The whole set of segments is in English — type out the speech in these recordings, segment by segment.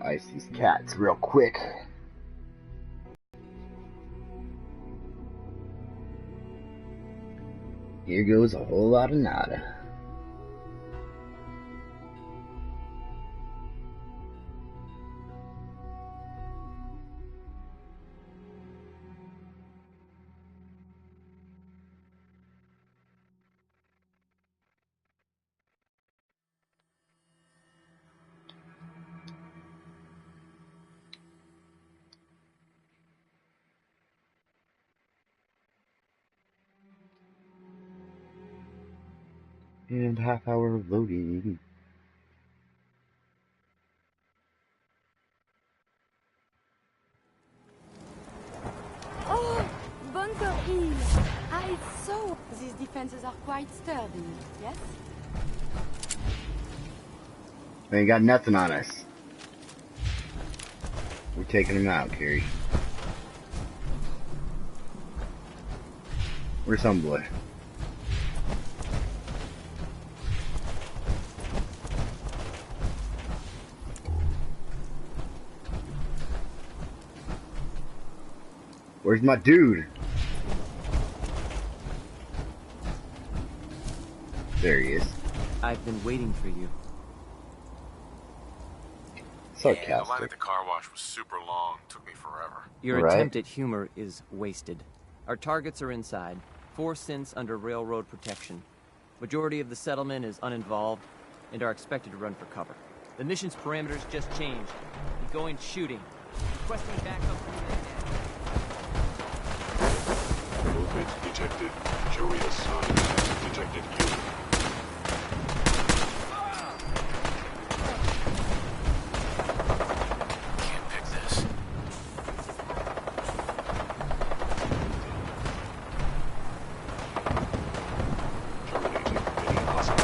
ice these cats real quick. Here goes a whole lot of nada. And half-hour loading. Oh, bunker hill! I saw these defenses are quite sturdy, yes? They ain't got nothing on us. We're taking them out, Carrie. Where's Homeboy? Where's my dude? There he is. I've been waiting for you. Sarcastic. Yeah, the line at the car wash was super long. Took me forever. Your Right. attempt at humor is wasted. Our targets are inside. 4 synths under railroad protection. Majority of the settlement is uninvolved and are expected to run for cover. The mission's parameters just changed. You're going shooting. Requesting backup from the Movement detected. Joey assigned. Detected you. Can't pick this. Terminating any hostile.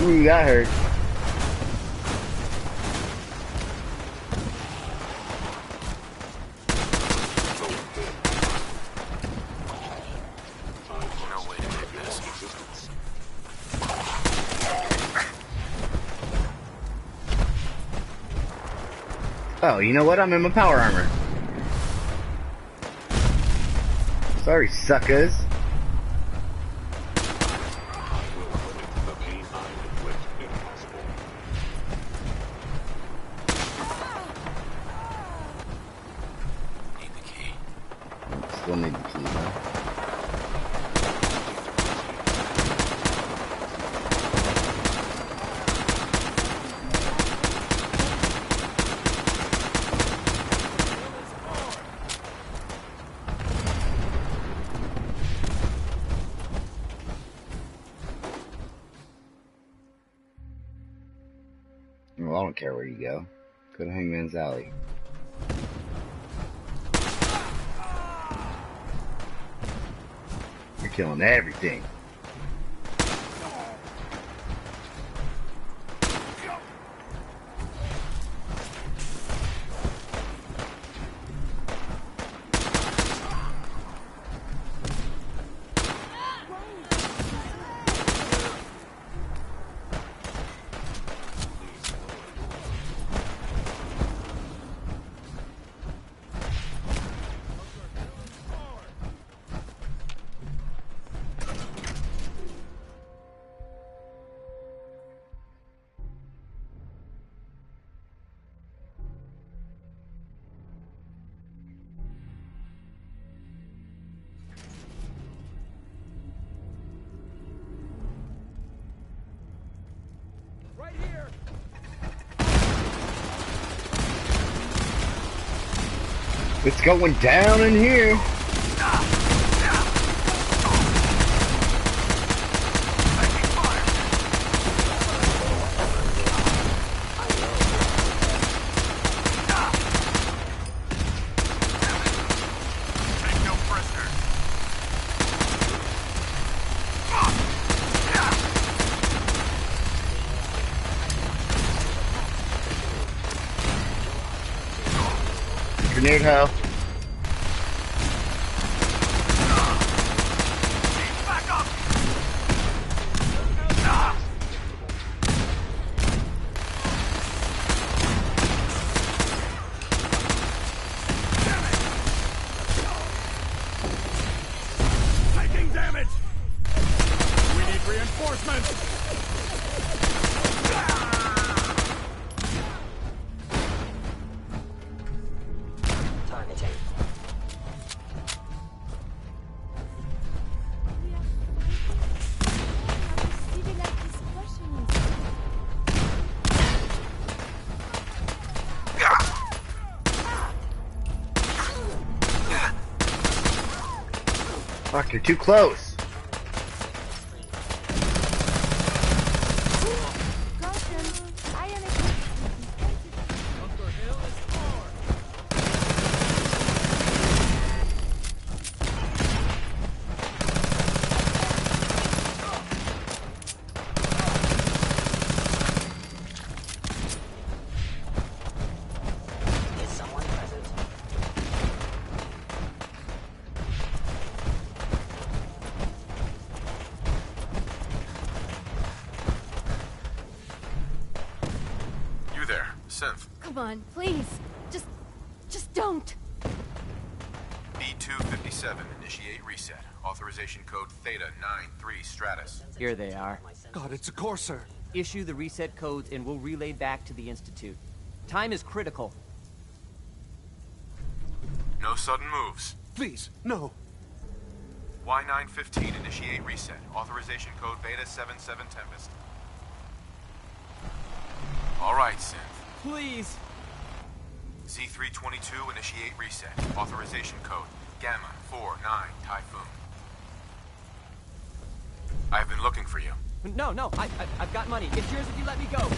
Ooh, that hurt. No way to pick this. Oh, you know what? I'm in my power armor. Sorry, suckers. I will limit the pain I inflict if possible. Need the key. Still need the key, huh? Well, I don't care where you go. Go to Hangman's Alley. You're killing everything. Right here! It's going down in here. Take no prisoners. Grenade hoe. Fuck, you're too close. Caution, I am equipped. Bunker Hill is hard. Is someone present? You there, synth. Come on, please. Just don't. B257, initiate reset. Authorization code Theta 93 Stratus. Here they are. God, it's a Corsair. Issue the reset codes and we'll relay back to the Institute. Time is critical. No sudden moves. Please, no. Y915, initiate reset. Authorization code Beta 77 Tempest. All right, synth. Please. Z322, initiate reset. Authorization code Gamma 49 Typhoon. I've been looking for you. No, I've got money. It's yours if you let me go.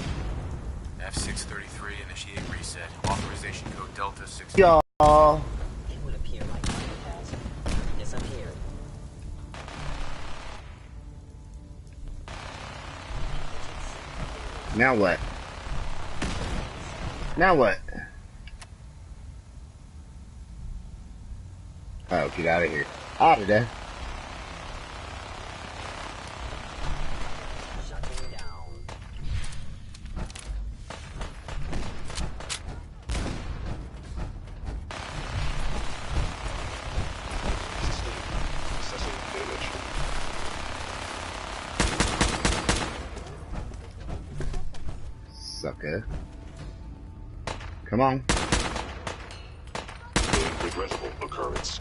F633, initiate reset. Authorization code Delta 6. Y'all. It would appear like my has disappeared. Now what? Now what? Oh, get out of here. Out of there. Shutting down. Assessing damage. Sucker. Come on. A regrettable occurrence.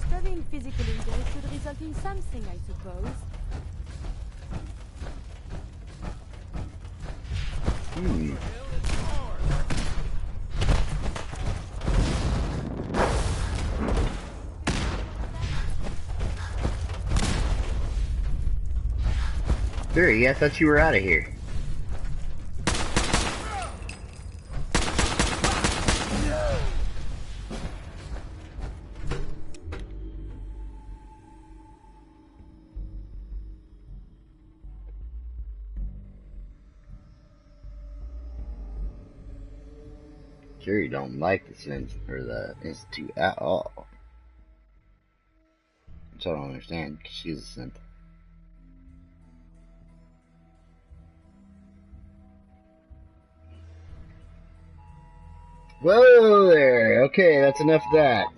Studying physical injury should result in something, I suppose. Hmm. Fury, I thought you were out of here. Fury don't like the Institute at all. Which I don't understand, because she's a synth. Whoa there! Okay, that's enough of that.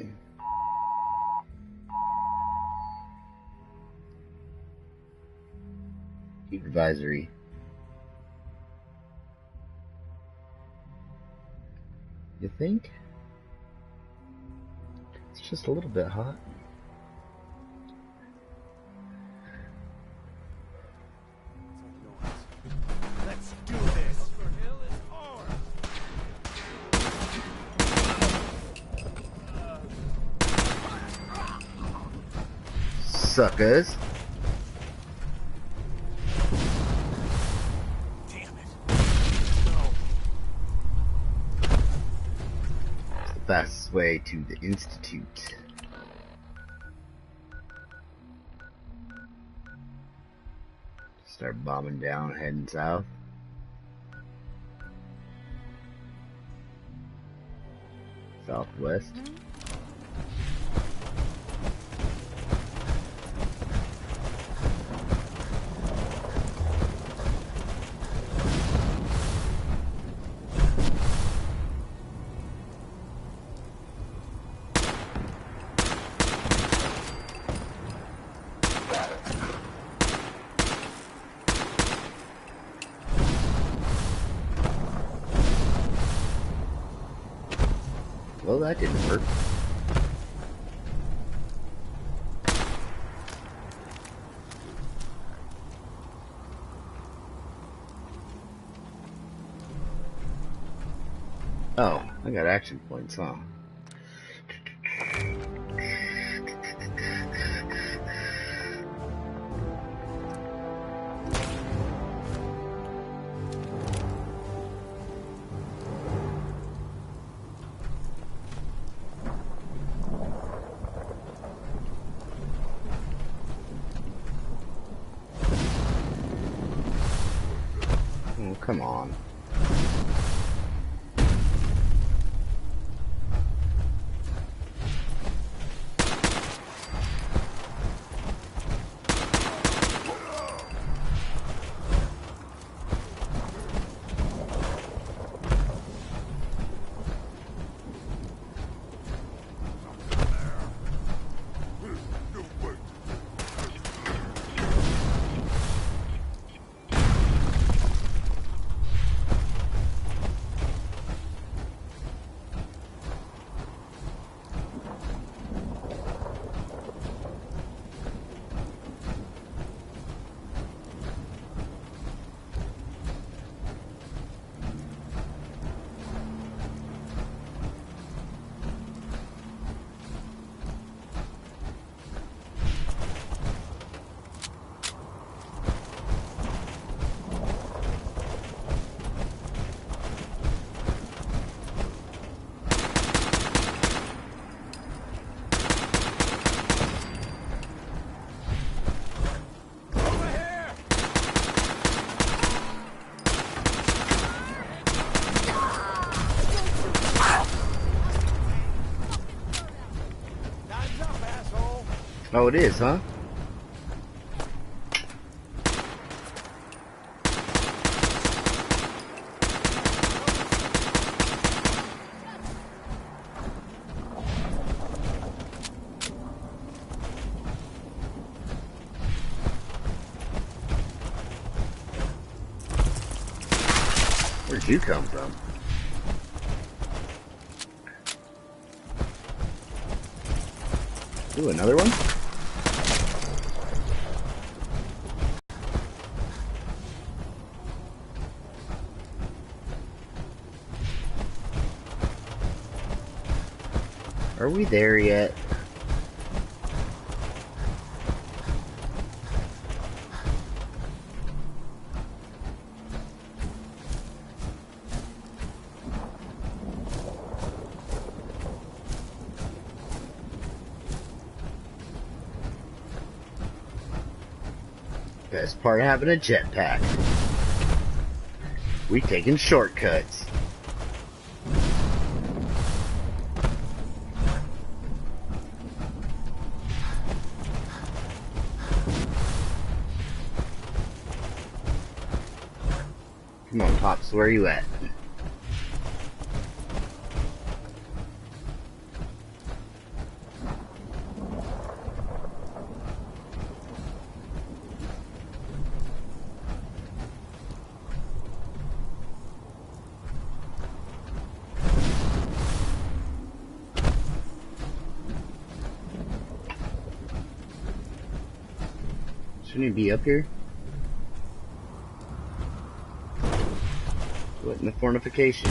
Advisory. You think? It's just a little bit hot. Let's do this. Bunker Hill is hard. Suckers. Damn it. It's the fastest way to the Institute. Start bombing down, heading south. Southwest. Well, that didn't work. Oh, I got action points, huh? Oh, come on. Oh, it is, huh? Where'd you come from? Ooh, another one? Are we there yet? Best part of having a jetpack. We taking shortcuts. Come on, Pops, where are you at? Shouldn't he be up here? What in the fortification?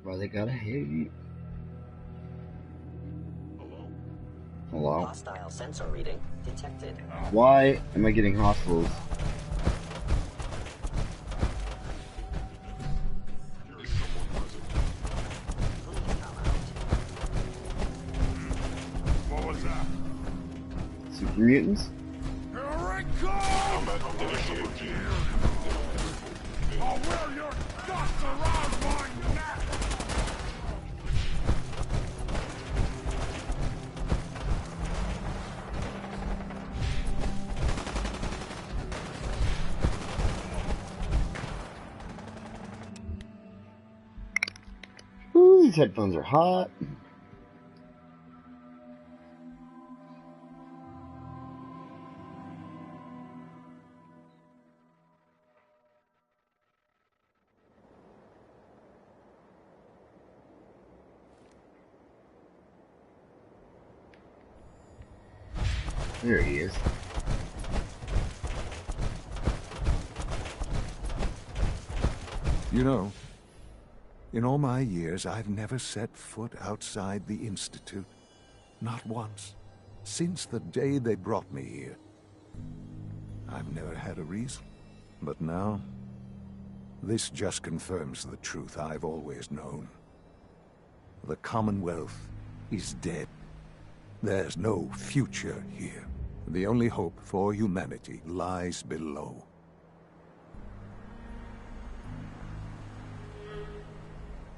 Why they gotta hit you? Hello? Hostile sensor reading detected. Why am I getting hostiles? What was that? Super mutants? Here it comes! I'll wear your guts around my neck! Ooh, these headphones are hot. There he is. You know, in all my years, I've never set foot outside the Institute. Not once. Since the day they brought me here. I've never had a reason. But now, this just confirms the truth I've always known. The Commonwealth is dead. There's no future here. The only hope for humanity lies below.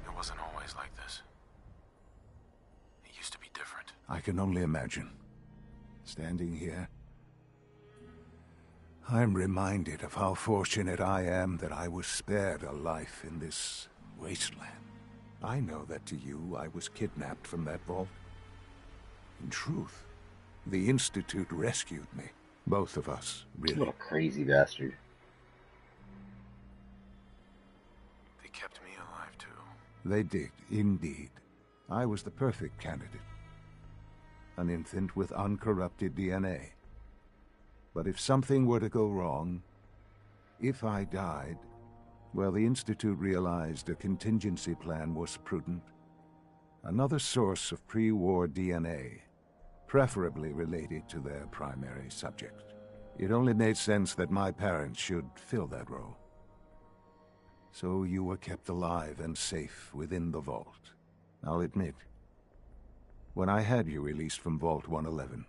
It wasn't always like this. It used to be different. I can only imagine. Standing here, I'm reminded of how fortunate I am that I was spared a life in this wasteland. I know that to you, I was kidnapped from that vault. In truth, the Institute rescued me. Both of us, really. What a crazy bastard. They kept me alive, too. They did, indeed. I was the perfect candidate. An infant with uncorrupted DNA. But if something were to go wrong, if I died, well, the Institute realized a contingency plan was prudent. Another source of pre-war DNA, preferably related to their primary subject. It only made sense that my parents should fill that role. So you were kept alive and safe within the vault. I'll admit, when I had you released from Vault 111,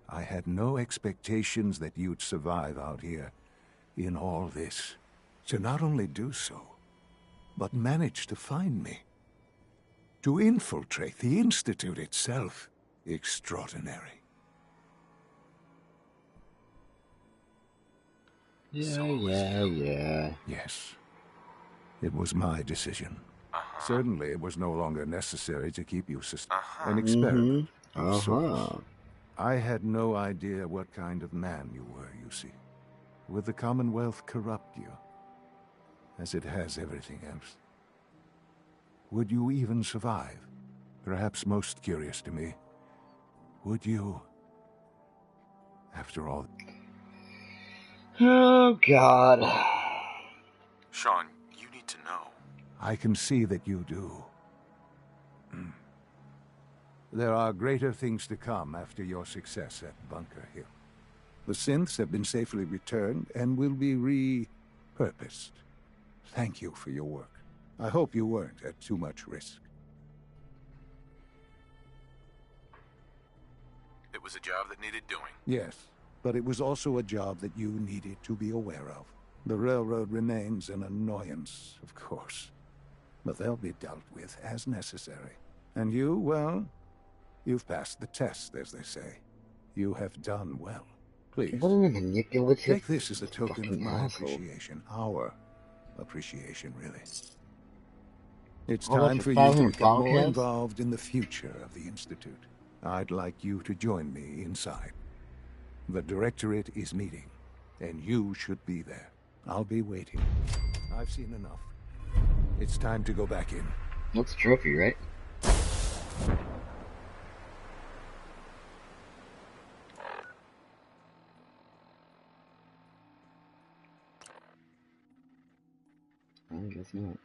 I had no expectations that you'd survive out here in all this. To not only do so, but manage to find me. To infiltrate the Institute itself. Extraordinary. Yeah. Yes. It was my decision. Certainly it was no longer necessary to keep you an experiment of sorts. I had no idea what kind of man you were, you see. Would the Commonwealth corrupt you? As it has everything else. Would you even survive? Perhaps most curious to me, would you, after all... Oh, God. Sean, you need to know. I can see that you do. There are greater things to come after your success at Bunker Hill. The synths have been safely returned and will be repurposed. Thank you for your work. I hope you weren't at too much risk. It was a job that needed doing. Yes, but it was also a job that you needed to be aware of. The railroad remains an annoyance, of course. But they'll be dealt with as necessary. And you, well, you've passed the test, as they say. You have done well. Please, What a manipulative take this as a token of fucking my asshole. appreciation. Our appreciation, really. It's All that time for for you 500 to become more podcasts? involved in the future of the Institute. I'd like you to join me inside. The Directorate is meeting, and you should be there. I'll be waiting. I've seen enough. It's time to go back in. That's a trophy, right? I guess not.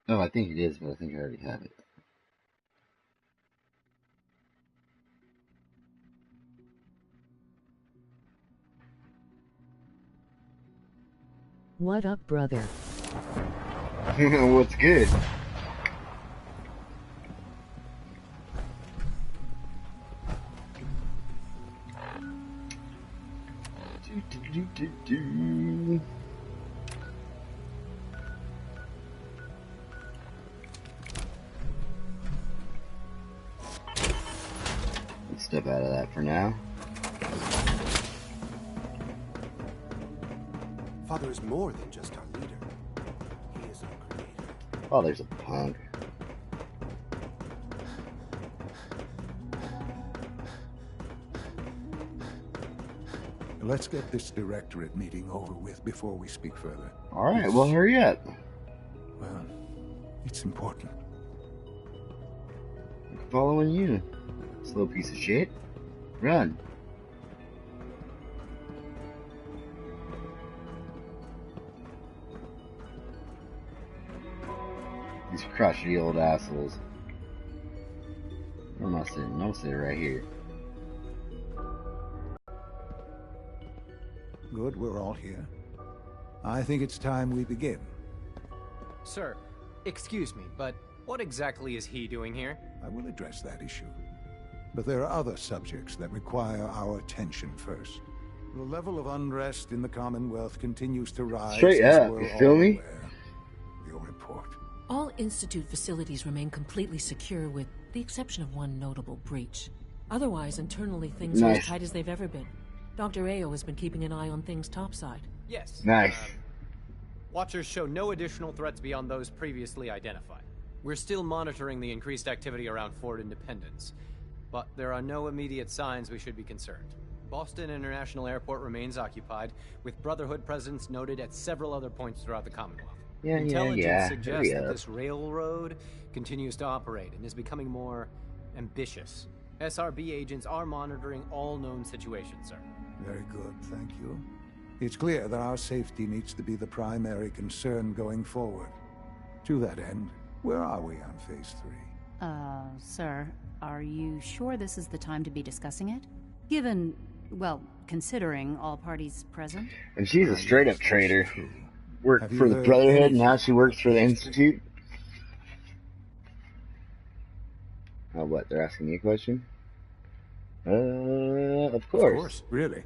Oh, I think it is, but I think I already have it. What up, brother? What's good? Do. Let's step out of that for now. Father is more than just our leader. He is our creator. Oh, there's a punk. Let's get this Directorate meeting over with before we speak further. Alright, well, hurry up. Well, it's important. I'm following you. Slow piece of shit. Run. These crotchety old assholes. Where am I sitting? I'm sitting right here. Good, we're all here. I think it's time we begin. Sir, excuse me, but what exactly is he doing here? I will address that issue. But there are other subjects that require our attention first. The level of unrest in the Commonwealth continues to rise. Straight as up, we're you all feel me? aware. Your report. All Institute facilities remain completely secure with the exception of one notable breach. Otherwise, internally things are as Nice. tight as they've ever been. Dr. Ao has been keeping an eye on things topside. Yes. Nice. Watchers show no additional threats beyond those previously identified. We're still monitoring the increased activity around Fort Independence, but there are no immediate signs we should be concerned. Boston International Airport remains occupied, with Brotherhood presence noted at several other points throughout the Commonwealth. Yeah, Intelligence Hurry suggests that up. this railroad continues to operate and is becoming more ambitious. SRB agents are monitoring all known situations, sir. Very good, thank you. It's clear that our safety needs to be the primary concern going forward. To that end, where are we on Phase 3? Sir, are you sure this is the time to be discussing it? Given, well, considering all parties present? And she's a straight up traitor. Worked Have you for the heard Brotherhood, and anything? now she works for the Institute. Oh, what? They're asking me a question? Of course. Really?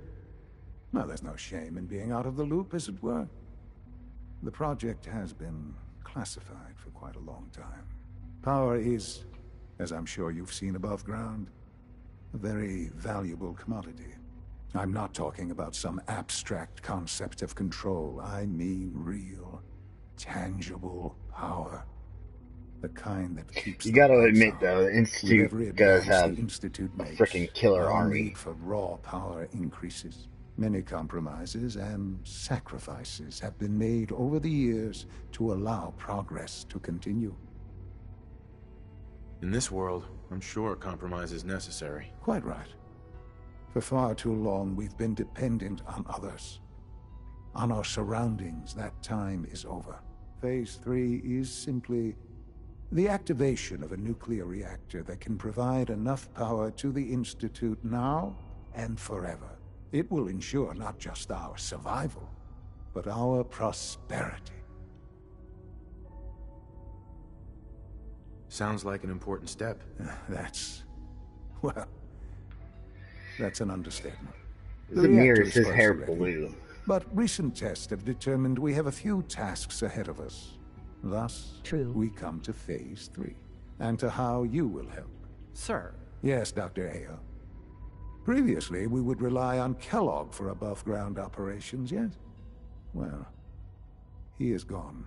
Well, there's no shame in being out of the loop, as it were. The project has been classified for quite a long time. Power is, as I'm sure you've seen above ground, a very valuable commodity. I'm not talking about some abstract concept of control. I mean real, tangible power. The kind that keeps You the gotta lights admit, on. though, the With Institute every does advance have the Institute a makes, freaking killer our army. need for raw power increases. Many compromises and sacrifices have been made over the years to allow progress to continue. In this world, I'm sure compromise is necessary. Quite right. For far too long, we've been dependent on others. On our surroundings. That time is over. Phase 3 is simply the activation of a nuclear reactor that can provide enough power to the Institute now and forever. It will ensure not just our survival, but our prosperity. Sounds like an important step. That's an understatement. The The mirror reactor is says hair first ready. blue. But recent tests have determined we have a few tasks ahead of us. Thus, True. we come to Phase 3, and to how you will help. Sir, Yes, Dr. Ao. Previously, we would rely on Kellogg for above-ground operations, yes? Well, he is gone.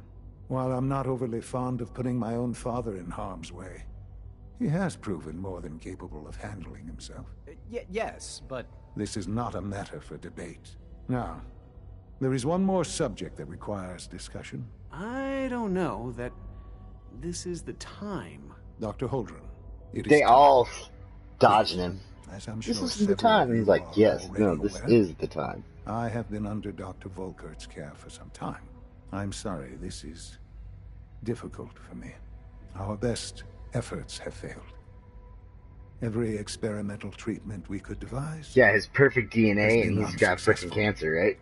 While I'm not overly fond of putting my own father in harm's way, he has proven more than capable of handling himself. yes, but This is not a matter for debate. Now, there is one more subject that requires discussion. I don't know that this is the time. Dr. Holdren, it is They time. all dodging him. As I'm This sure isn't the several time. of And he's you like, are yes, already no, this aware, is the time. I have been under Dr. Volkert's care for some time. I'm sorry, this is difficult for me. Our best efforts have failed. Every experimental treatment we could devise. Yeah, his perfect Has DNA, been and he's got freaking unsuccessful. cancer, right?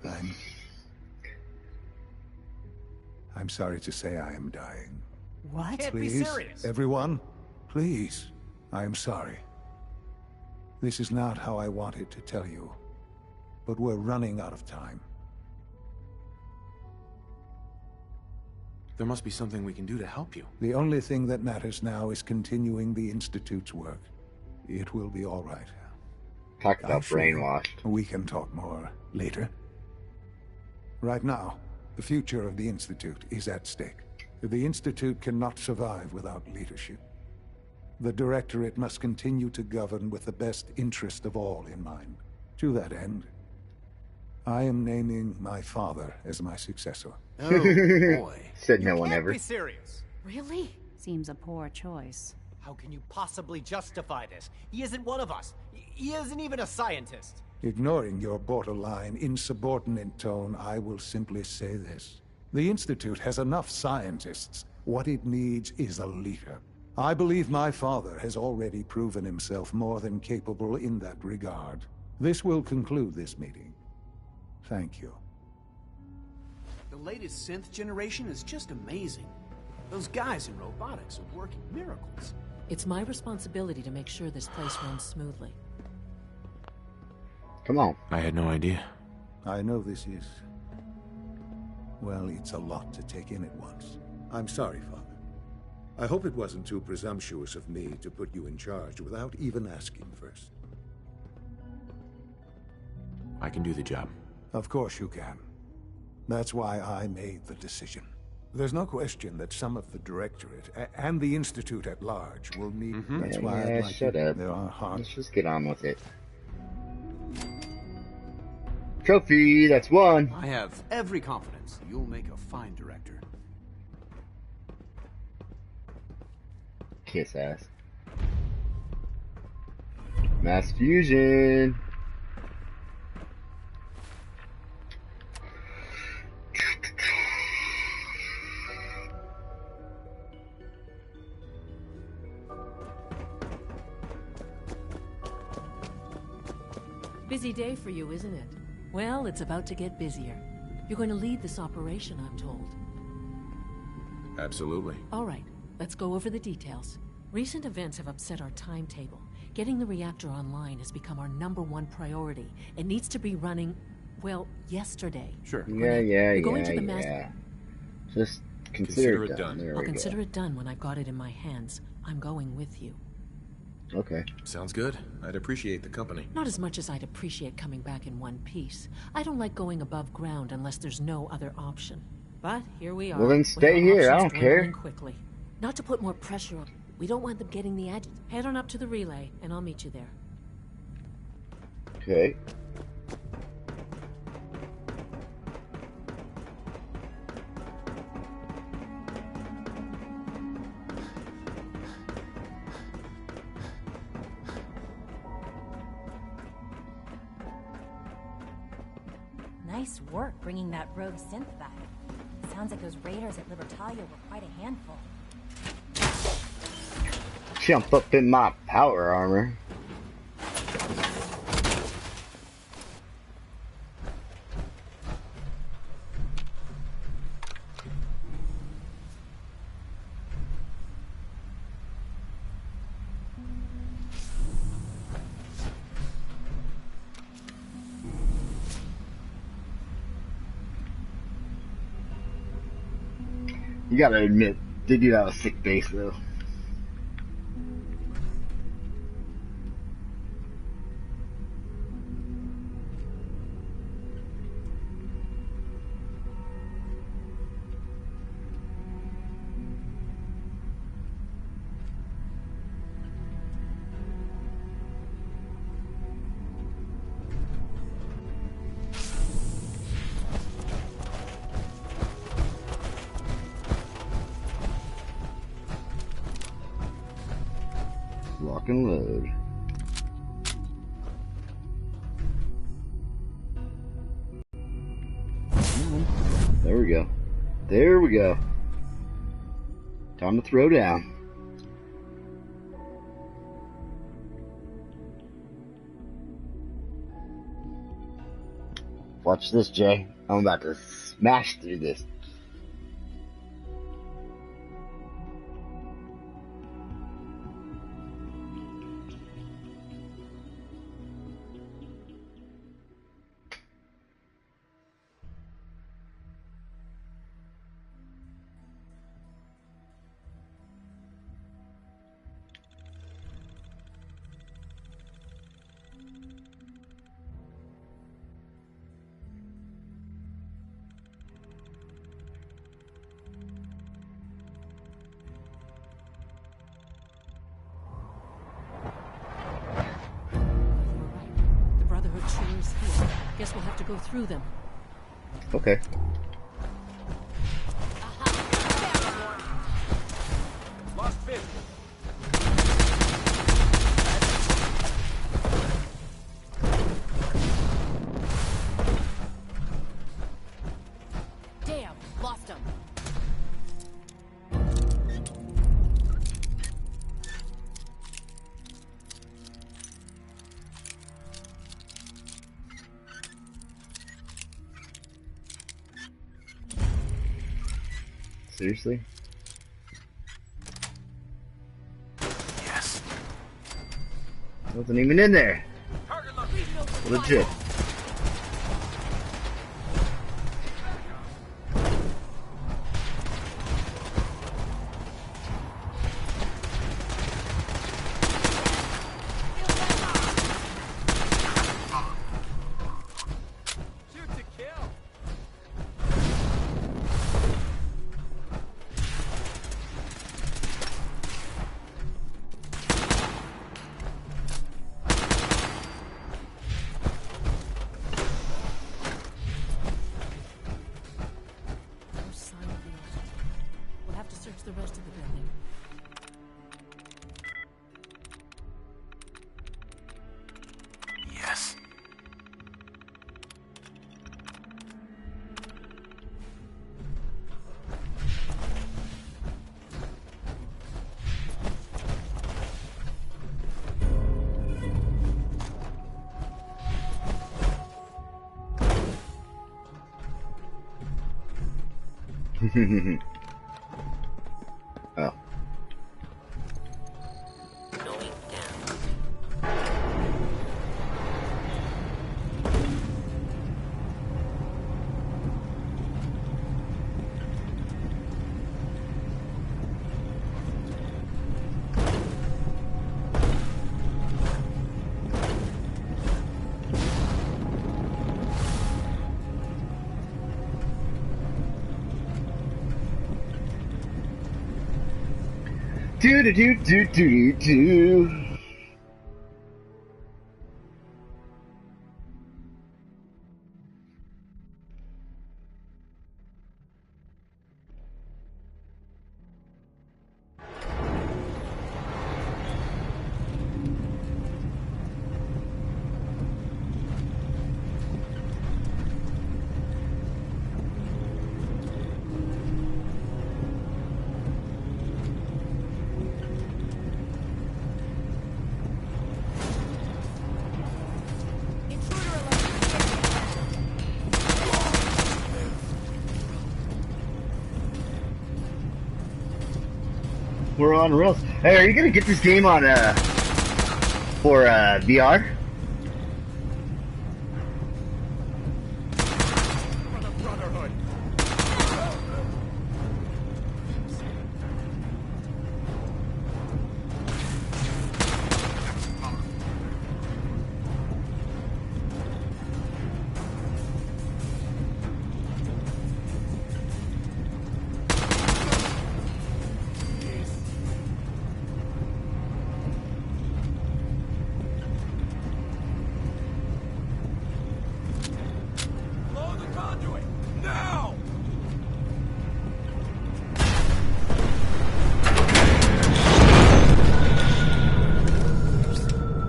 I'm sorry to say I am dying. What? can't be Please, serious. everyone, please, I am sorry. This is not how I wanted to tell you, but we're running out of time. There must be something we can do to help you. The only thing that matters now is continuing the Institute's work. It will be all right. Talk about I'm sure brainwashed. We can talk more later. Right now, the future of the Institute is at stake. The Institute cannot survive without leadership. The Directorate must continue to govern with the best interest of all in mind. To that end, I am naming my father as my successor. Oh, boy. Said no one can't ever. be serious. Really? Seems a poor choice. How can you possibly justify this? He isn't one of us. He isn't even a scientist. Ignoring your borderline insubordinate tone, I will simply say this. The Institute has enough scientists. What it needs is a leader. I believe my father has already proven himself more than capable in that regard. This will conclude this meeting. Thank you. The latest synth generation is just amazing. Those guys in robotics are working miracles. It's my responsibility to make sure this place runs smoothly. Come on. I had no idea. I know this is... well, it's a lot to take in at once. I'm sorry, Father. I hope it wasn't too presumptuous of me to put you in charge without even asking first. I can do the job. Of course you can. That's why I made the decision. There's no question that some of the Directorate and the Institute at large will need... That's why I'd like shut up. There are hearts. Let's just get on with it. Trophy, that's one. I have every confidence you'll make a fine director. Kiss ass. Mass fusion. Busy day for you, isn't it? Well, it's about to get busier. You're going to lead this operation, I'm told. Absolutely. All right, let's go over the details. Recent events have upset our timetable. Getting the reactor online has become our #1 priority. It needs to be running, well, yesterday. Sure. Yeah. Going to the Just consider it done. I'll consider it done when I've got it in my hands. I'm going with you. Okay. Sounds good. I'd appreciate the company. Not as much as I'd appreciate coming back in one piece. I don't like going above ground unless there's no other option. But here we are. Well, then stay here. I don't care. Quickly. Not to put more pressure on. We don't want them getting the edge. Head on up to the relay, and I'll meet you there. Okay. Nice work bringing that rogue synth back. Sounds like those raiders at Libertalia were quite a handful. Jump up in my power armor. You gotta admit, they do have a sick base though. Lock and load. There we go. There we go. Time to throw down. Watch this, Jay. I'm about to smash through this. Guess we'll have to go through them. Okay. Lost vision. Lost him. Seriously? Yes. Wasn't even in there. Legit. The rest of the building. Yes. Oh. Do do do do do do. We're on rails. Hey, are you gonna get this game on for VR?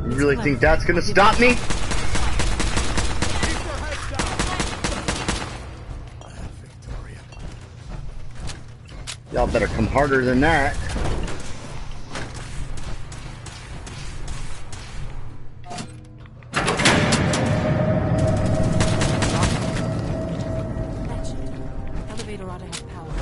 You really think that's gonna stop me? Y'all better come harder than that. Elevator ought to have power.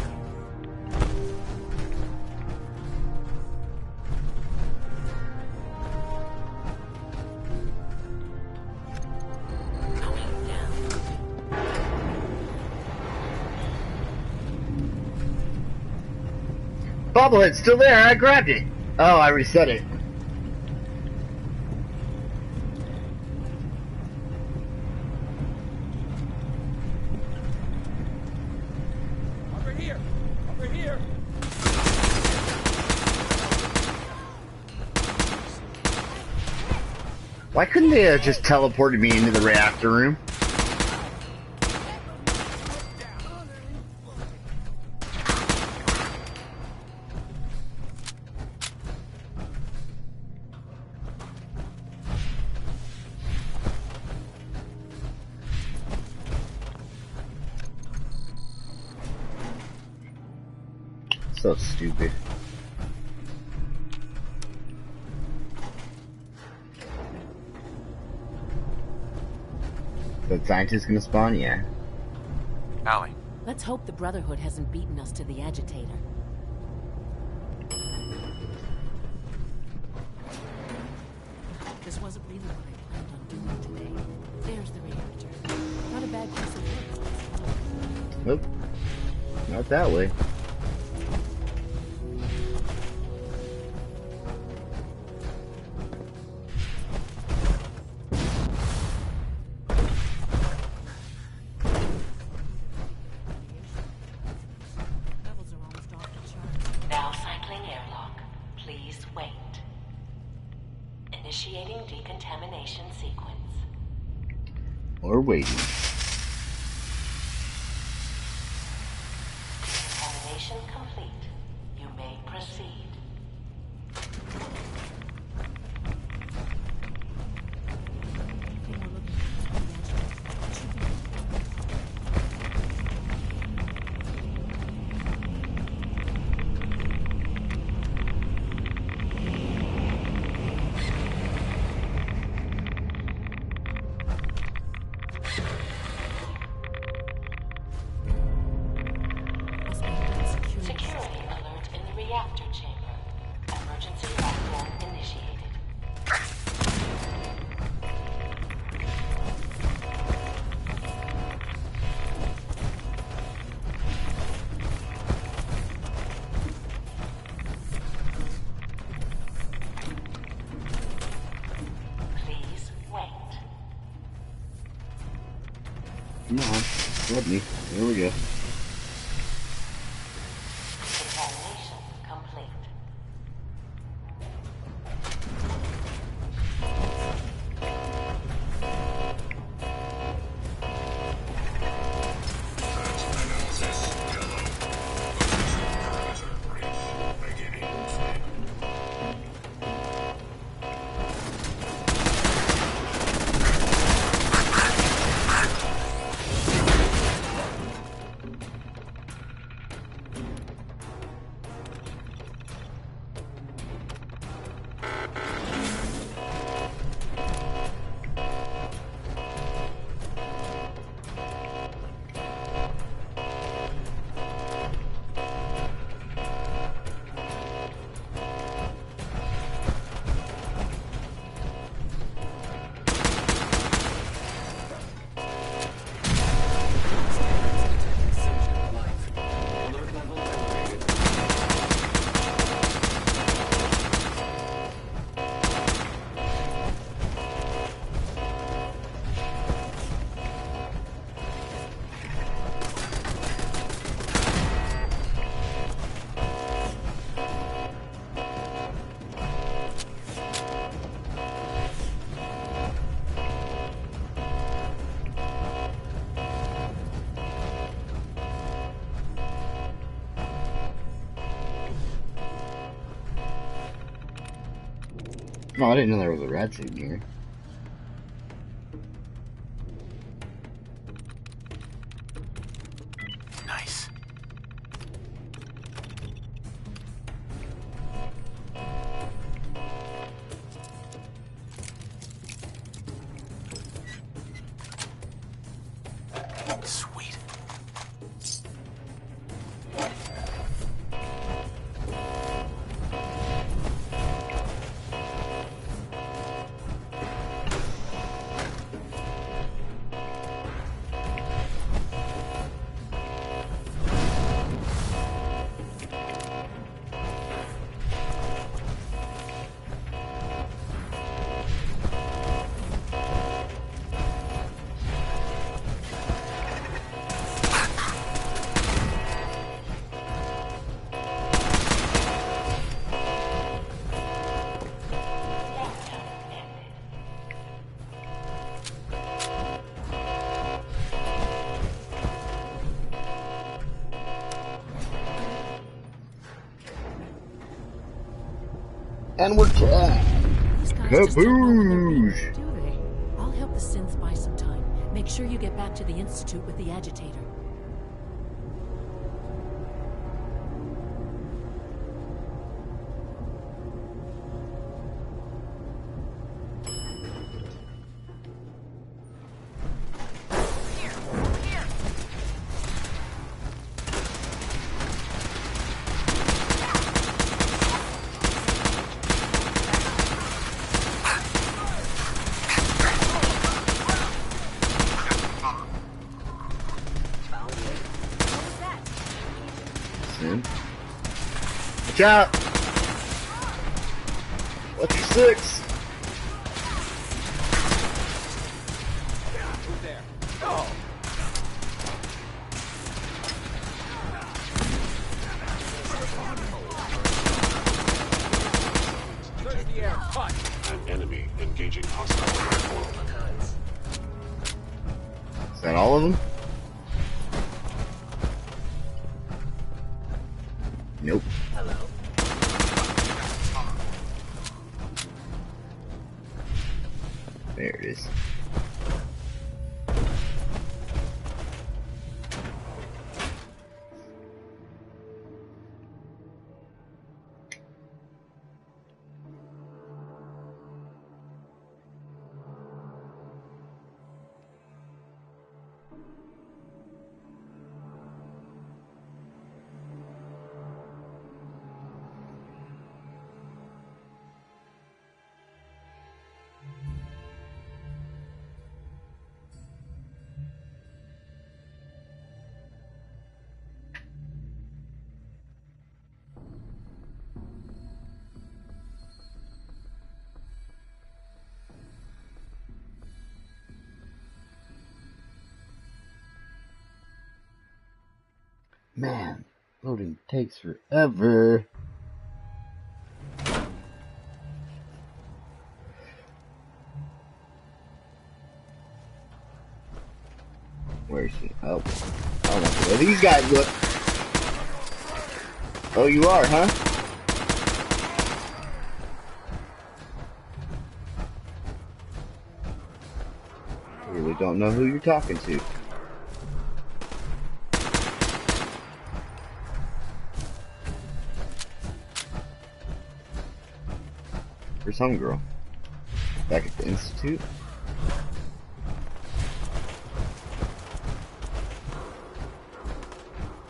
Bobblehead's still there. I grabbed it. Oh, I reset it. Over here! Over here! Why couldn't they have just teleported me into the reactor room? So stupid. The scientist gonna spawn? Yeah. Allie. Let's hope the Brotherhood hasn't beaten us to the agitator. This wasn't really what I planned on doing today. There's the reactor. Not a bad piece of work. Nope. Not that way. Now cycling airlock. Please wait. Initiating decontamination sequence. Or waiting. Decontamination complete. You may proceed. Security alert in the reactor chamber. Emergency lockdown initiated. Please wait. Come on. Let me. There we go. Decontamination complete. Oh, I didn't know there was a rat suit in here. Nice. Sweet. And we're tagged. These guys just don't know when they're ready, Kaboosh! do they? I'll help the synths buy some time. Make sure you get back to the Institute with the agitator. in. Watch out! What's your 6? Who's there? Oh! Search the air. Cut! An enemy engaging hostile platform. Is that all of them? Nope. Hello. There it is. Man, loading takes forever. Where's he? Oh, I don't know where these guys look. Oh, you are, huh? I really don't know who you're talking to. For some girl. Back at the Institute.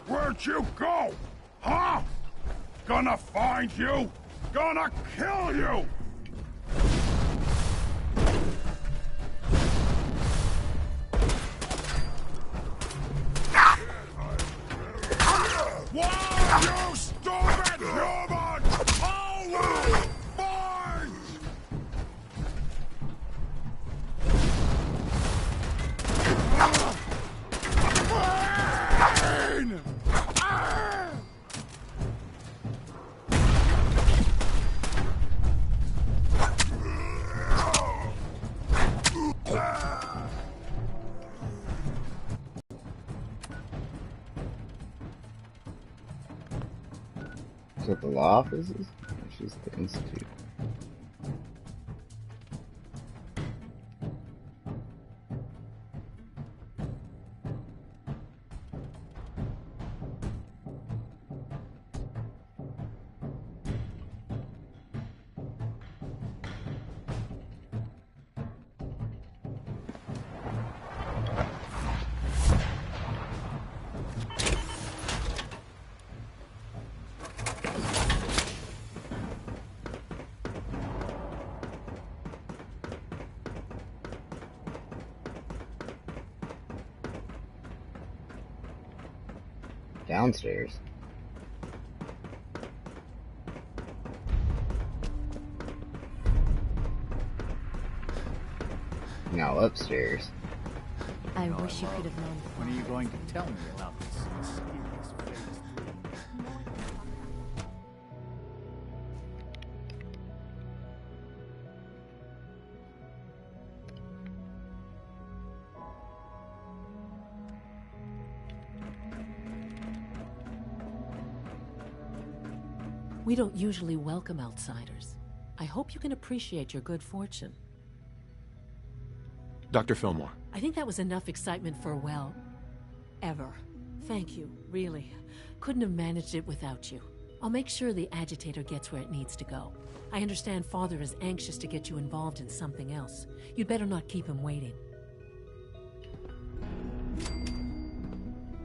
Where'd you go? Huh? Gonna find you? Gonna kill you! Why, you stupid human! Always fight! Pain! Is that the law offices? Or just the Institute? Downstairs. Now upstairs. I wish you could have known. When are you going to tell me about this mysterious phase 3? We don't usually welcome outsiders. I hope you can appreciate your good fortune. Dr. Fillmore. I think that was enough excitement for, well, ever. Thank you, really. Couldn't have managed it without you. I'll make sure the agitator gets where it needs to go. I understand Father is anxious to get you involved in something else. You'd better not keep him waiting.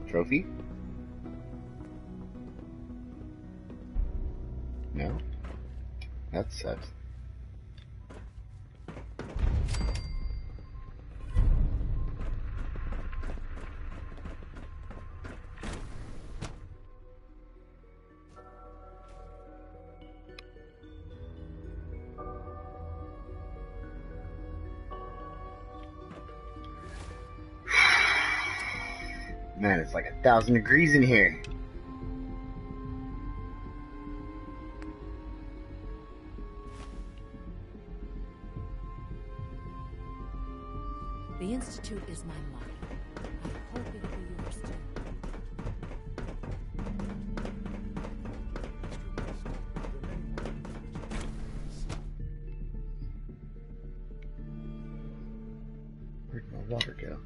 Trophy? No? That sucks. Man, it's like 1,000 degrees in here. The Institute is my motto. I hope it'll be yours too. Where'd my water go?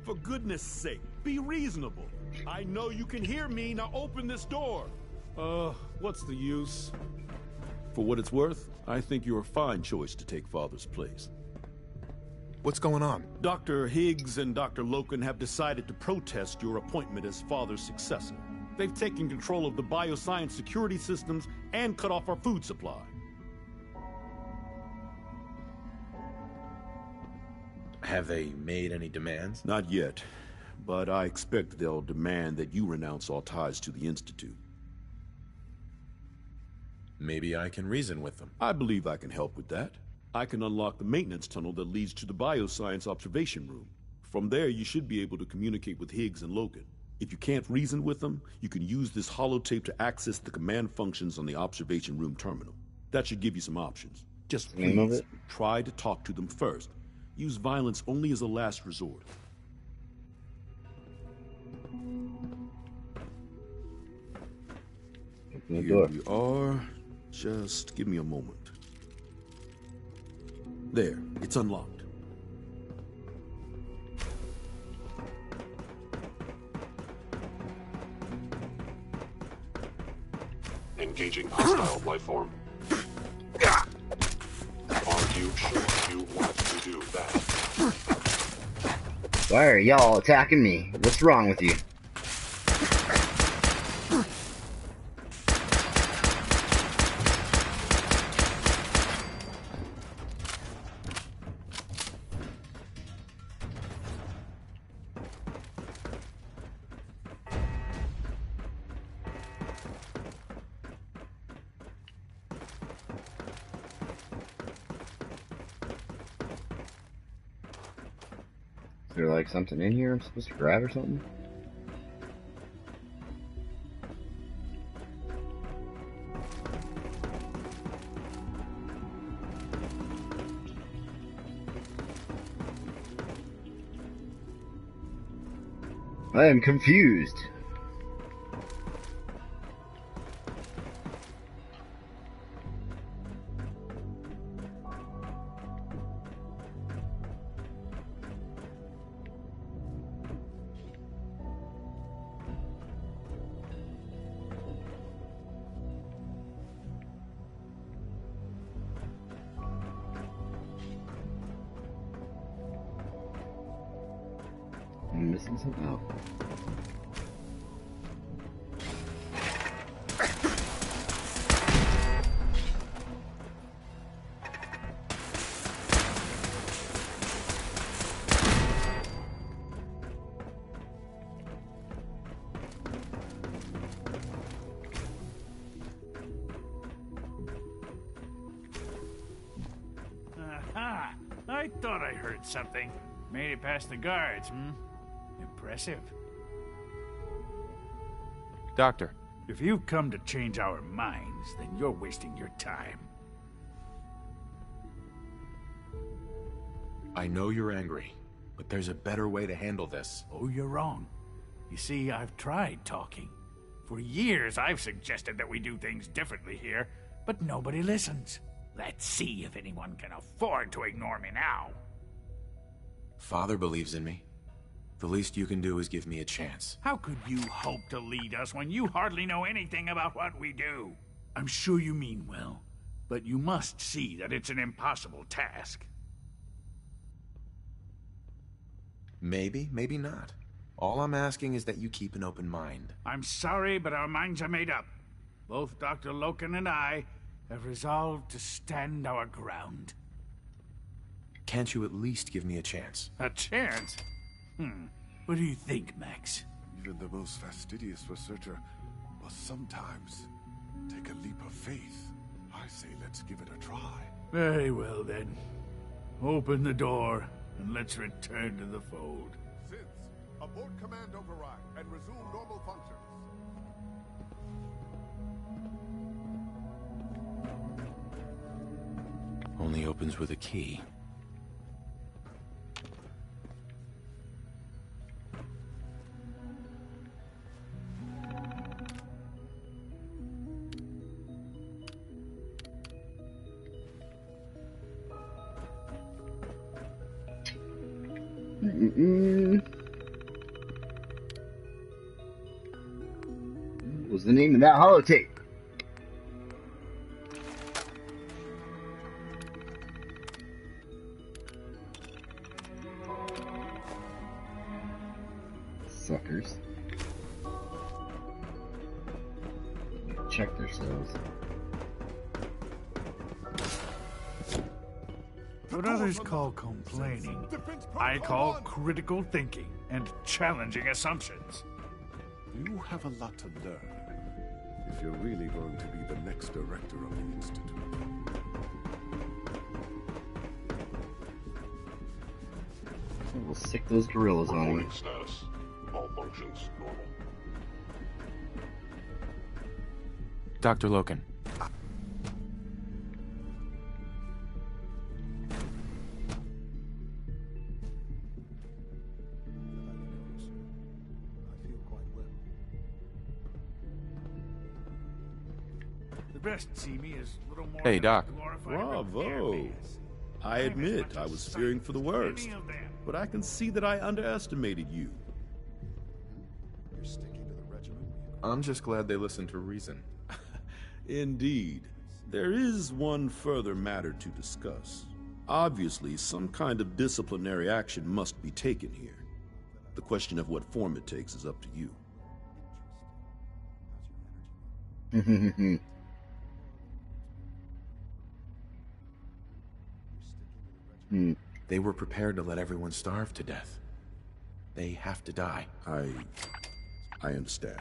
For goodness sake, be reasonable. I know you can hear me. Now open this door. What's the use? For what it's worth, I think you're a fine choice to take Father's place. What's going on? Dr. Higgs and Dr. Loken have decided to protest your appointment as Father's successor. They've taken control of the bioscience security systems and cut off our food supply. Have they made any demands? Not yet, but I expect they'll demand that you renounce all ties to the Institute. Maybe I can reason with them. I believe I can help with that. I can unlock the maintenance tunnel that leads to the bioscience observation room. From there, you should be able to communicate with Higgs and Logan. If you can't reason with them, you can use this holotape to access the command functions on the observation room terminal. That should give you some options. Just please, try to talk to them first. Use violence only as a last resort. Here we are. Just give me a moment. There, it's unlocked. Engaging hostile life form. Are you sure you want to do that? Why are y'all attacking me? What's wrong with you? Is there like something in here I'm supposed to grab or something? I am confused. I'm missing something out. Aha! I thought I heard something. Made it past the guards, Impressive. Doctor. If you've come to change our minds, then you're wasting your time. I know you're angry, but there's a better way to handle this. Oh, you're wrong. You see, I've tried talking. For years, I've suggested that we do things differently here, but nobody listens. Let's see if anyone can afford to ignore me now. Father believes in me. The least you can do is give me a chance. How could you hope to lead us when you hardly know anything about what we do? I'm sure you mean well, but you must see that it's an impossible task. Maybe, maybe not. All I'm asking is that you keep an open mind. I'm sorry, but our minds are made up. Both Dr. Loken and I have resolved to stand our ground. Can't you at least give me a chance? A chance? What do you think, Max? Even the most fastidious researcher must sometimes take a leap of faith. I say let's give it a try. Very well, then. Open the door, and let's return to the fold. Synths, abort command override and resume normal functions. Only opens with a key. What was the name of that holotape? Suckers. Check themselves. What others call complaining, I call critical thinking and challenging assumptions. You have a lot to learn if you're really going to be the next director of the Institute. We'll sick those gorillas on you. Recording status. All functions normal. Dr. Loken. The best see me as little more Hey, than Doc. a glorified Bravo. I admit I was fearing for the worst, but I can see that I underestimated you. You're sticking to the regimen. I'm just glad they listened to reason. Indeed. There is one further matter to discuss. Obviously, some kind of disciplinary action must be taken here. The question of what form it takes is up to you. They were prepared to let everyone starve to death. They have to die. I understand.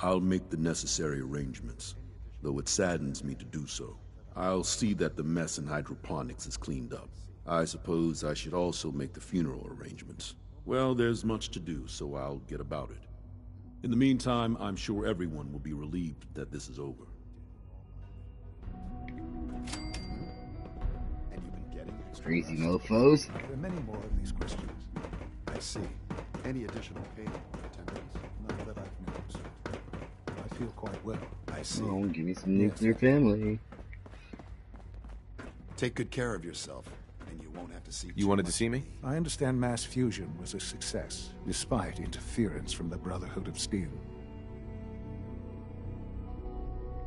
I'll make the necessary arrangements, though it saddens me to do so. I'll see that the mess in hydroponics is cleaned up. I suppose I should also make the funeral arrangements. Well, there's much to do, so I'll get about it. In the meantime, I'm sure everyone will be relieved that this is over. Crazy mofos. There are many more of these questions. I see. Any additional pain or attendance? None that I've noticed. I feel quite well. I see. Oh, give me some nuclear family. Take good care of yourself, and you won't have to see. You wanted to see me? I understand mass fusion was a success, despite interference from the Brotherhood of Steel.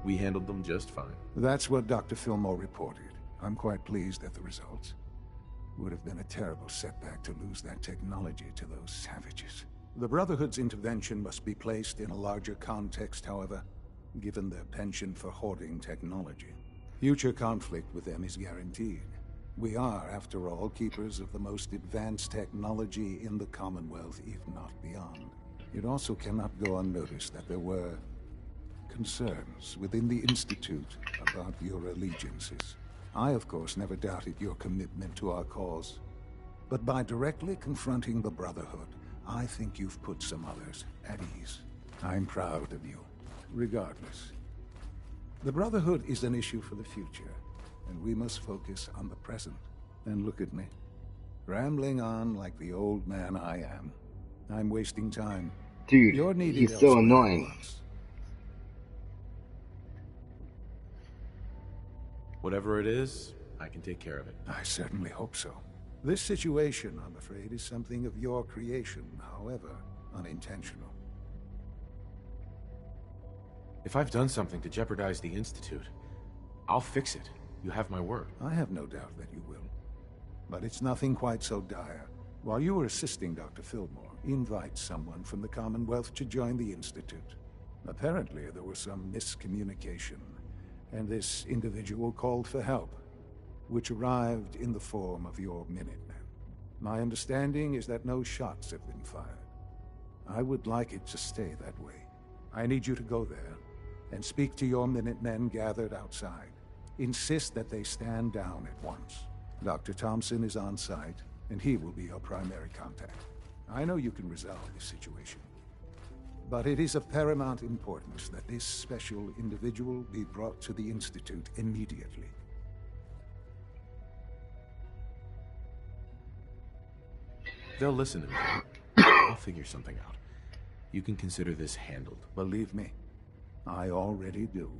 We handled them just fine. That's what Dr. Fillmore reported. I'm quite pleased at the results. Would have been a terrible setback to lose that technology to those savages. The Brotherhood's intervention must be placed in a larger context, however, given their penchant for hoarding technology. Future conflict with them is guaranteed. We are, after all, keepers of the most advanced technology in the Commonwealth, if not beyond. It also cannot go unnoticed that there were concerns within the Institute about your allegiances. I, of course, never doubted your commitment to our cause. But by directly confronting the Brotherhood, I think you've put some others at ease. I'm proud of you, regardless. The Brotherhood is an issue for the future, and we must focus on the present. And look at me, rambling on like the old man I am. I'm wasting time. Dude, You're needed he's so elsewhere. annoying. Whatever it is, I can take care of it. I certainly hope so. This situation, I'm afraid, is something of your creation, however unintentional. If I've done something to jeopardize the Institute, I'll fix it. You have my word. I have no doubt that you will. But it's nothing quite so dire. While you were assisting Dr. Fillmore, invite someone from the Commonwealth to join the Institute. Apparently, there was some miscommunication, and this individual called for help, which arrived in the form of your Minutemen. My understanding is that no shots have been fired. I would like it to stay that way. I need you to go there and speak to your Minutemen gathered outside. Insist that they stand down at once. Dr. Thompson is on site, and he will be your primary contact. I know you can resolve this situation, but it is of paramount importance that this special individual be brought to the Institute immediately. They'll listen to me. I'll figure something out. You can consider this handled. Believe me, I already do.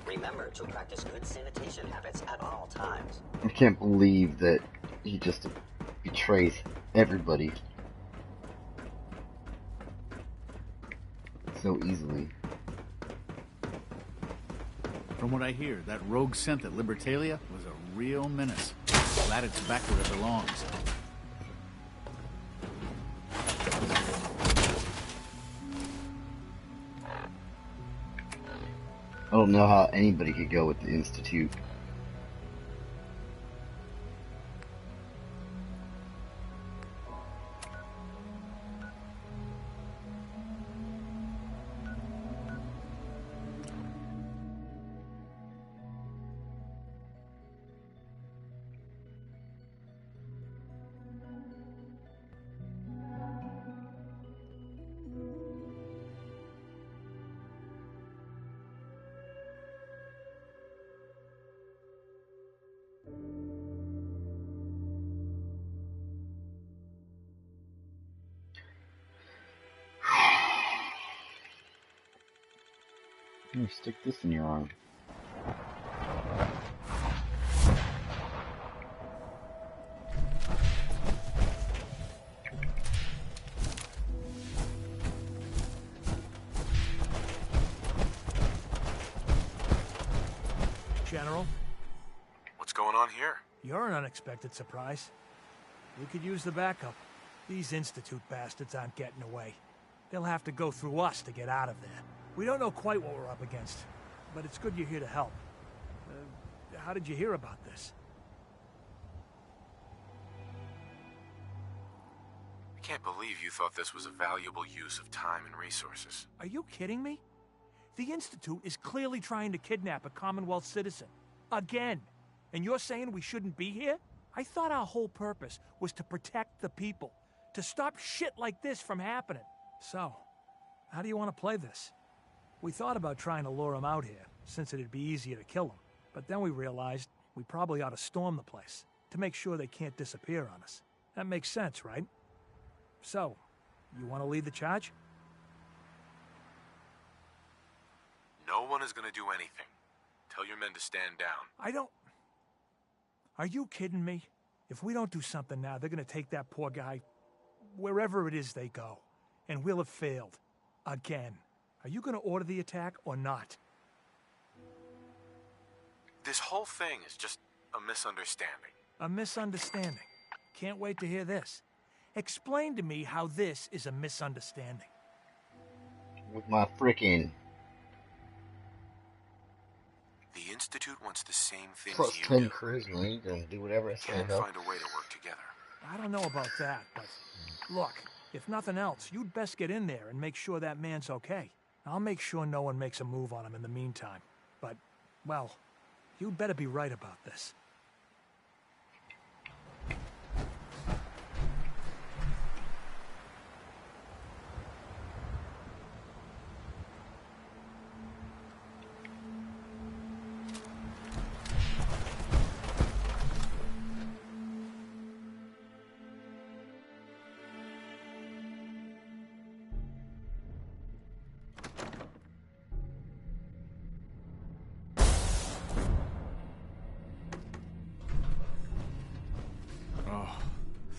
Remember to practice good sanitation habits at all times. I can't believe that he just betrays everybody so easily. From what I hear, that rogue synth at Libertalia was a real menace. Glad it's back where it belongs. I don't know how anybody could go with the Institute. Here, stick this in your arm. General? What's going on here? You're an unexpected surprise. We could use the backup. These Institute bastards aren't getting away. They'll have to go through us to get out of there. We don't know quite what we're up against, but it's good you're here to help. How did you hear about this? I can't believe you thought this was a valuable use of time and resources. Are you kidding me? The Institute is clearly trying to kidnap a Commonwealth citizen. Again. And you're saying we shouldn't be here? I thought our whole purpose was to protect the people. To stop shit like this from happening. So, how do you want to play this? We thought about trying to lure him out here, since it'd be easier to kill him. But then we realized we probably ought to storm the place, to make sure they can't disappear on us. That makes sense, right? So, you want to lead the charge? No one is going to do anything. Tell your men to stand down. Are you kidding me? If we don't do something now, they're going to take that poor guy wherever it is they go. And we'll have failed. Again. Are you going to order the attack or not? This whole thing is just a misunderstanding. A misunderstanding. Can't wait to hear this. Explain to me how this is a misunderstanding. With my frickin' The Institute wants the same things plus you 10 do. charisma, you can do whatever I say. Can't find a way to work together. I don't know about that, but look, if nothing else, you'd best get in there and make sure that man's okay. I'll make sure no one makes a move on him in the meantime. But, well, you'd better be right about this.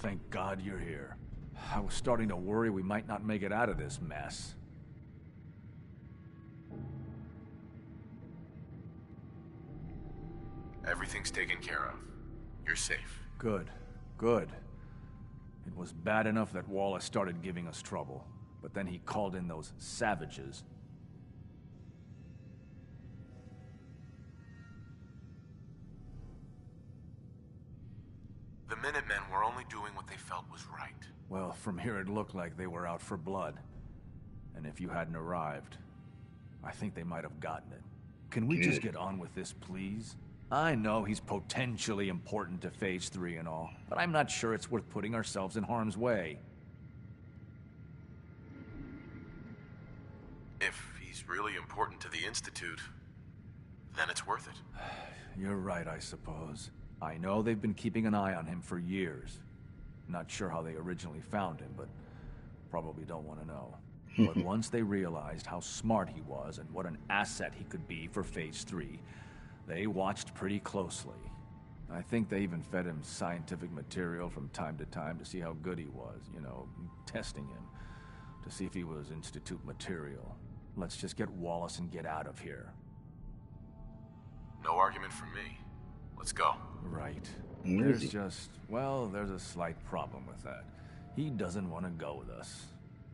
Thank God you're here. I was starting to worry we might not make it out of this mess. Everything's taken care of. You're safe. Good. Good. It was bad enough that Wallace started giving us trouble, but then he called in those savages. The Minutemen were only doing what they felt was right. Well, from here it looked like they were out for blood. And if you hadn't arrived, I think they might have gotten it. Can we just get on with this, please? I know he's potentially important to Phase 3 and all, but I'm not sure it's worth putting ourselves in harm's way. If he's really important to the Institute, then it's worth it. You're right, I suppose. I know they've been keeping an eye on him for years. Not sure how they originally found him, but probably don't want to know. But once they realized how smart he was and what an asset he could be for Phase 3, they watched pretty closely. I think they even fed him scientific material from time to time to see how good he was, you know, testing him, to see if he was Institute material. Let's just get Wallace and get out of here. No argument from me. Let's go. Right. There's just, well, there's a slight problem with that. He doesn't want to go with us.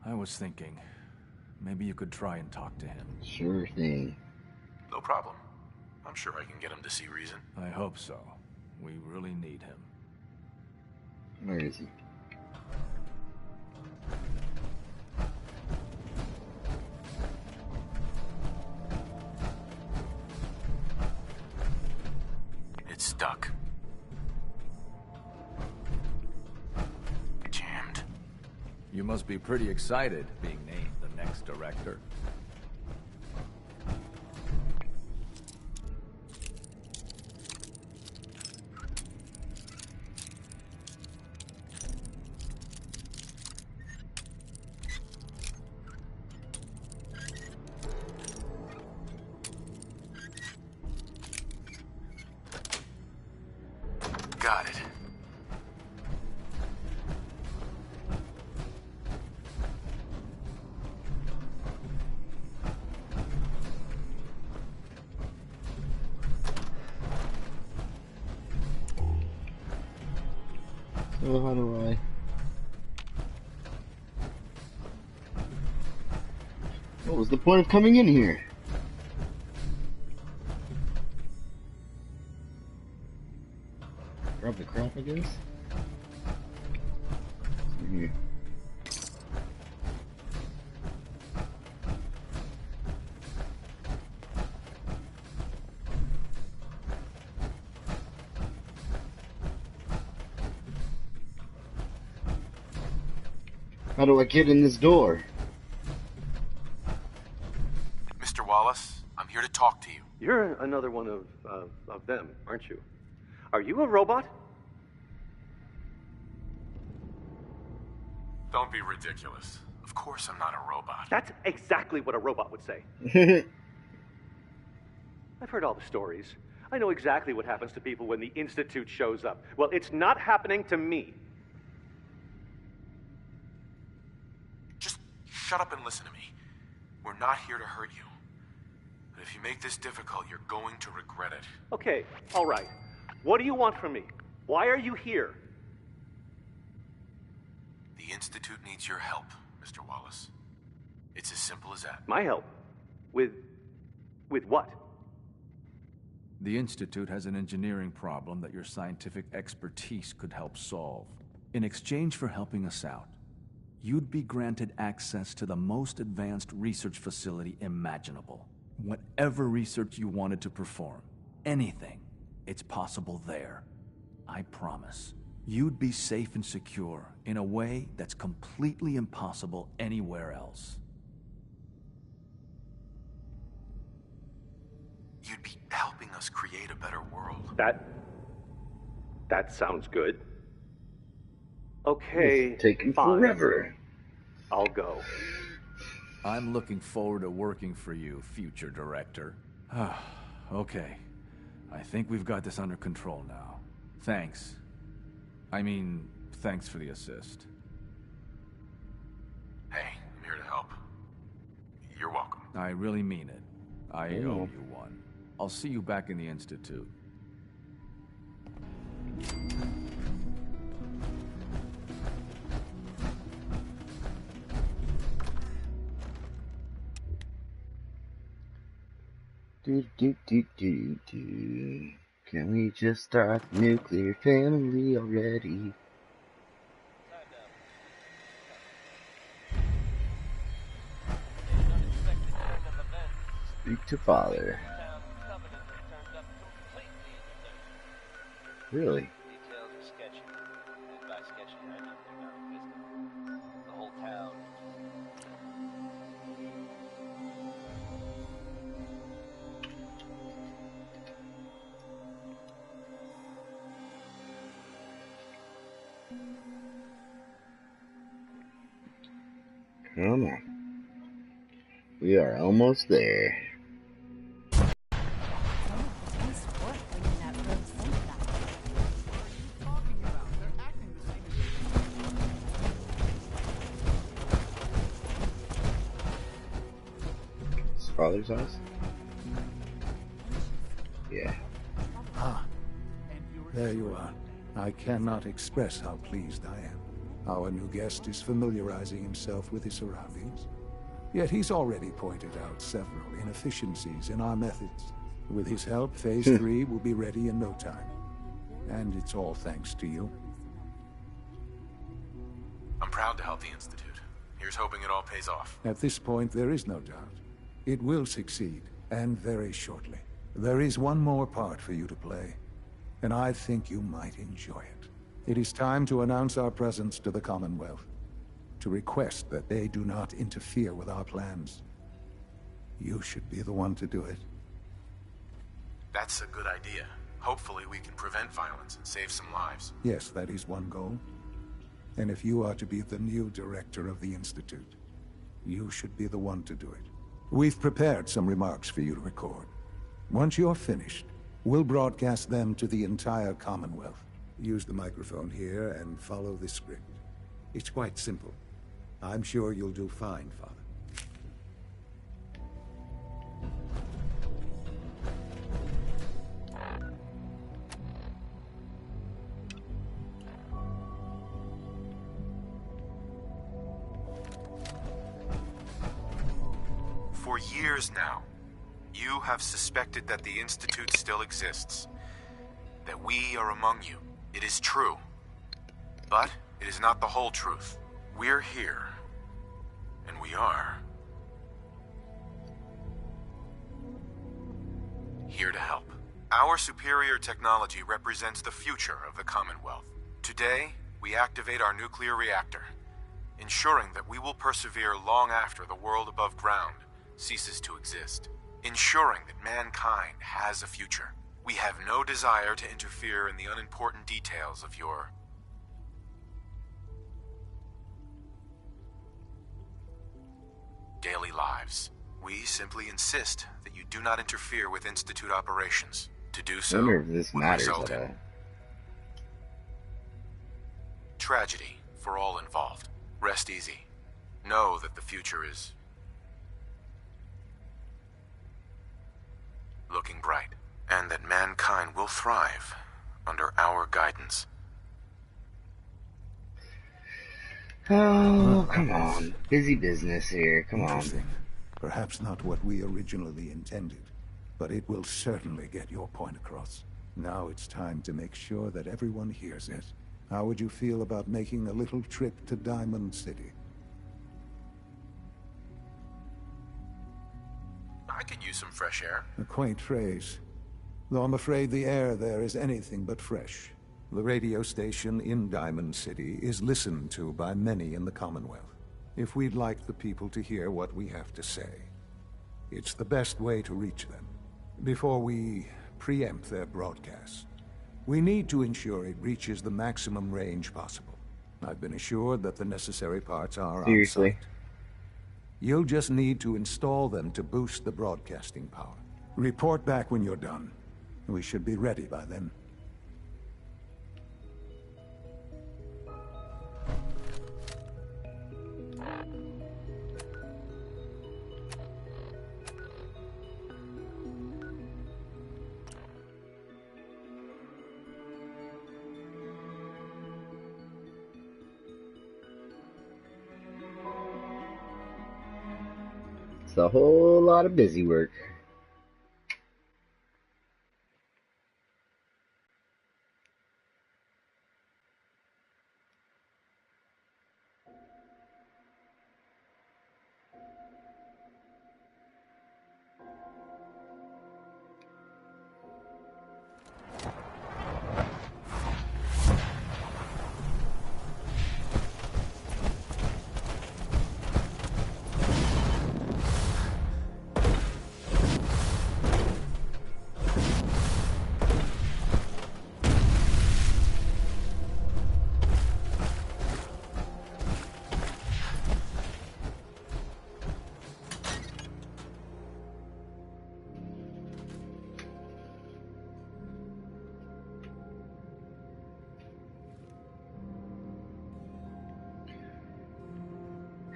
I was thinking, maybe you could try and talk to him. Sure thing. No problem. I'm sure I can get him to see reason. I hope so. We really need him. Where is he? It's stuck. Jammed. You must be pretty excited being named the next director. Got it. So how do I? What was the point of coming in here? Grab the crap, I guess. Here. How do I get in this door? Mr. Wallace, I'm here to talk to you. You're another one of them, aren't you? Are you a robot? Don't be ridiculous. Of course I'm not a robot. That's exactly what a robot would say. I've heard all the stories. I know exactly what happens to people when the Institute shows up. Well, it's not happening to me. Just shut up and listen to me. We're not here to hurt you. But if you make this difficult, you're going to regret it. Okay, all right. What do you want from me? Why are you here? The Institute needs your help, Mr. Wallace. It's as simple as that. My help? With what? The Institute has an engineering problem that your scientific expertise could help solve. In exchange for helping us out, you'd be granted access to the most advanced research facility imaginable. Whatever research you wanted to perform, anything, it's possible there. I promise. You'd be safe and secure in a way that's completely impossible anywhere else. You'd be helping us create a better world. That sounds good. Okay, it's taking fine. forever. I'll go. I'm looking forward to working for you, future director. Okay. I think we've got this under control now. Thanks. I mean, thanks for the assist. Hey, I'm here to help. You're welcome. I really mean it. I owe you one. I'll see you back in the Institute. Can we just start the nuclear family already? Speak to father. Really? Details are sketchy. And by sketchy, I mean they're non-existent. The whole town. Come on. We are almost there. Nice work bringing that road synth back. His father's house? Yeah. Ah, there you are. I cannot express how pleased I am. Our new guest is familiarizing himself with his surroundings. Yet he's already pointed out several inefficiencies in our methods. With his help, Phase 3 will be ready in no time. And it's all thanks to you. I'm proud to help the Institute. Here's hoping it all pays off. At this point, there is no doubt. It will succeed, and very shortly. There is one more part for you to play, and I think you might enjoy it. It is time to announce our presence to the Commonwealth, to request that they do not interfere with our plans. You should be the one to do it. That's a good idea. Hopefully we can prevent violence and save some lives. Yes, that is one goal. And if you are to be the new director of the Institute, you should be the one to do it. We've prepared some remarks for you to record. Once you're finished, we'll broadcast them to the entire Commonwealth. Use the microphone here and follow the script. It's quite simple. I'm sure you'll do fine, Father. For years now, you have suspected that the Institute still exists. That we are among you. It is true. But it is not the whole truth. We're here. And we are here to help. Our superior technology represents the future of the Commonwealth. Today, we activate our nuclear reactor, ensuring that we will persevere long after the world above ground ceases to exist. Ensuring that mankind has a future. We have no desire to interfere in the unimportant details of your daily lives. We simply insist that you do not interfere with Institute operations. To do I so wonder if this would matters result at in all. tragedy for all involved. Rest easy. Know that the future is looking bright, and that mankind will thrive under our guidance. Oh, come on. Busy business here. Come on. Interesting. Perhaps not what we originally intended, but it will certainly get your point across. Now it's time to make sure that everyone hears it. How would you feel about making a little trip to Diamond City? I could use some fresh air. A quaint phrase, though I'm afraid the air there is anything but fresh. The radio station in Diamond City is listened to by many in the Commonwealth. If we'd like the people to hear what we have to say, it's the best way to reach them. Before we preempt their broadcast, we need to ensure it reaches the maximum range possible. I've been assured that the necessary parts are on Seriously? site. You'll just need to install them to boost the broadcasting power. Report back when you're done. We should be ready by then. It's a whole lot of busy work.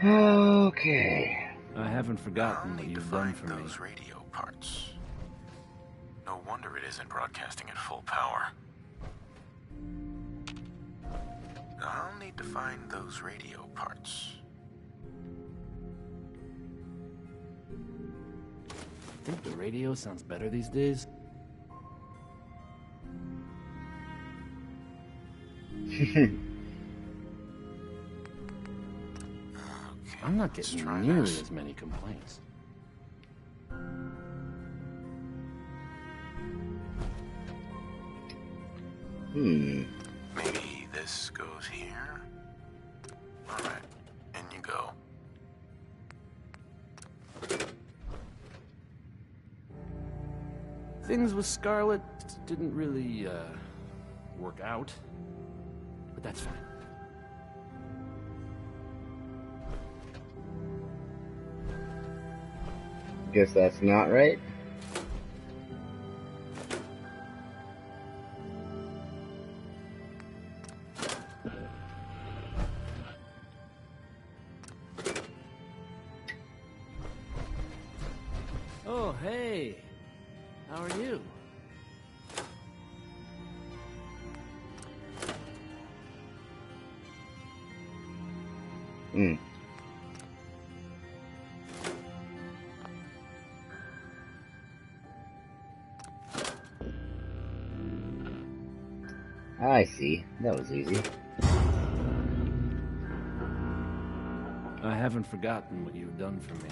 Okay. I haven't forgotten what you've done for me. Those radio parts. No wonder it isn't broadcasting at full power. I'll need to find those radio parts. Think the radio sounds better these days? I'm not getting nearly as many complaints. Maybe this goes here? Alright, in you go. Things with Scarlet didn't really, work out. But that's fine. Guess that's not right. Oh, hey. How are you? I see. That was easy. I haven't forgotten what you've done for me.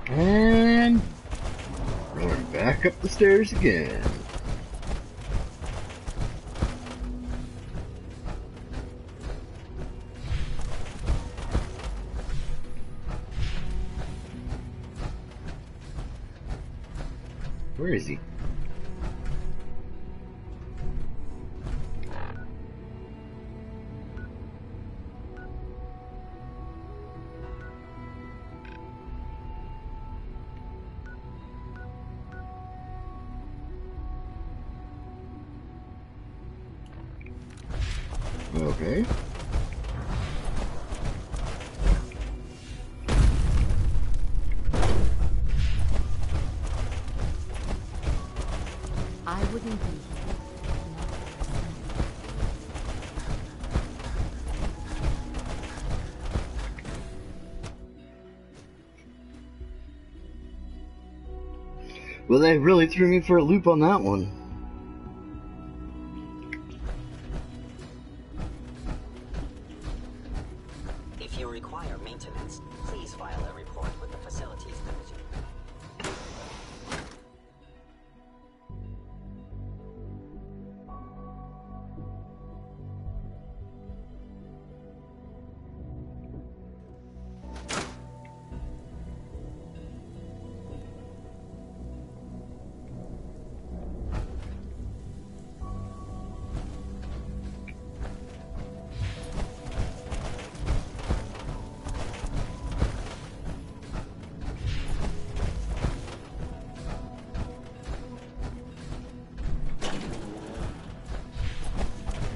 And we're back up the stairs again. Where is he? Okay. I wouldn't be here. Well, they really threw me for a loop on that one. If you require maintenance, please file a report with the Facilities Division.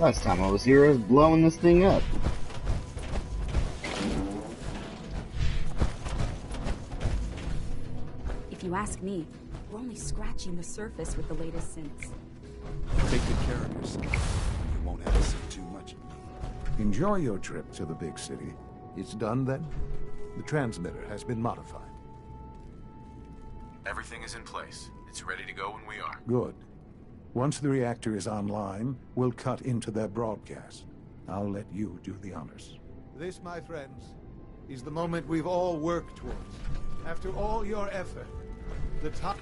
Last time I was here, I was blowing this thing up. If you ask me, we're only scratching the surface with the latest synths. Take good care of yourself. You won't have to see too much of me. Enjoy your trip to the big city. It's done then? The transmitter has been modified. Everything is in place. It's ready to go when we are. Good. Once the reactor is online, we'll cut into their broadcast. I'll let you do the honors. This, my friends, is the moment we've all worked towards. After all your effort, the time...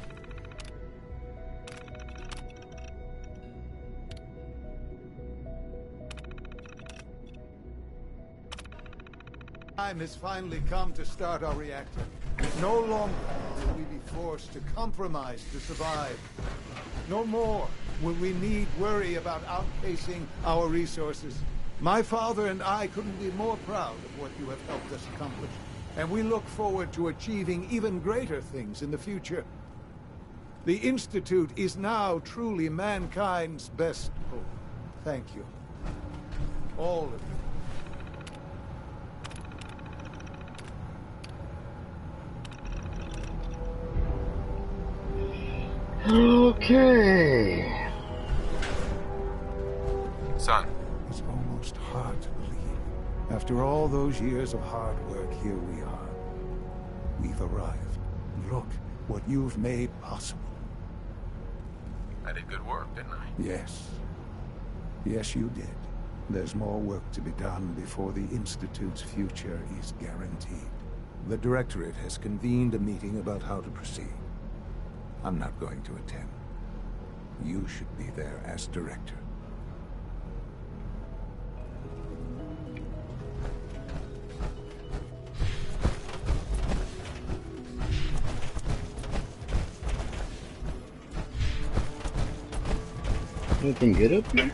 Time has finally come to start our reactor. No longer will we be forced to compromise to survive. No more will we need worry about outpacing our resources. My father and I couldn't be more proud of what you have helped us accomplish, and we look forward to achieving even greater things in the future. The Institute is now truly mankind's best hope. Thank you. All of you. Okay. Son. It's almost hard to believe. After all those years of hard work, here we are. We've arrived. Look what you've made possible. I did good work, didn't I? Yes. Yes, you did. There's more work to be done before the Institute's future is guaranteed. The Directorate has convened a meeting about how to proceed. I'm not going to attend. You should be there as Director. Anything good up here?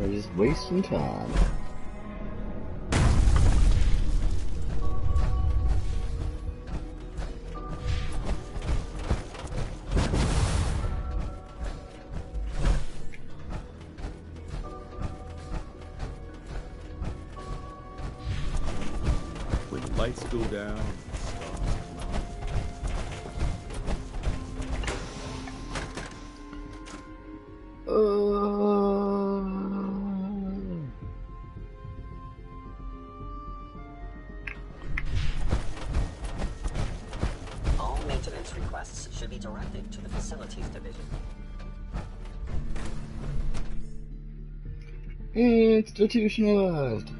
Or just wasting time? When the lights go down, All maintenance requests should be directed to the Facilities Division. Institutionalized.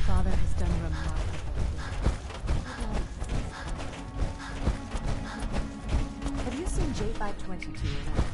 Father has done remarkable things. Have you seen J522 around?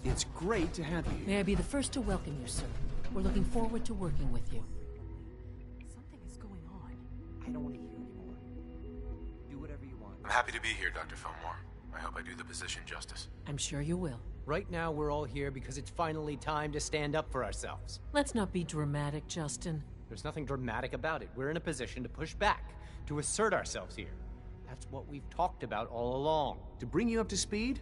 It's great to have you here. May I be the first to welcome you, sir. We're looking forward to working with you. Something is going on. I don't want to hear anymore. Do whatever you want. I'm happy to be here, Dr. Fillmore. I hope I do the position justice. I'm sure you will. Right now, we're all here because it's finally time to stand up for ourselves. Let's not be dramatic, Justin. There's nothing dramatic about it. We're in a position to push back, to assert ourselves here. That's what we've talked about all along. To bring you up to speed,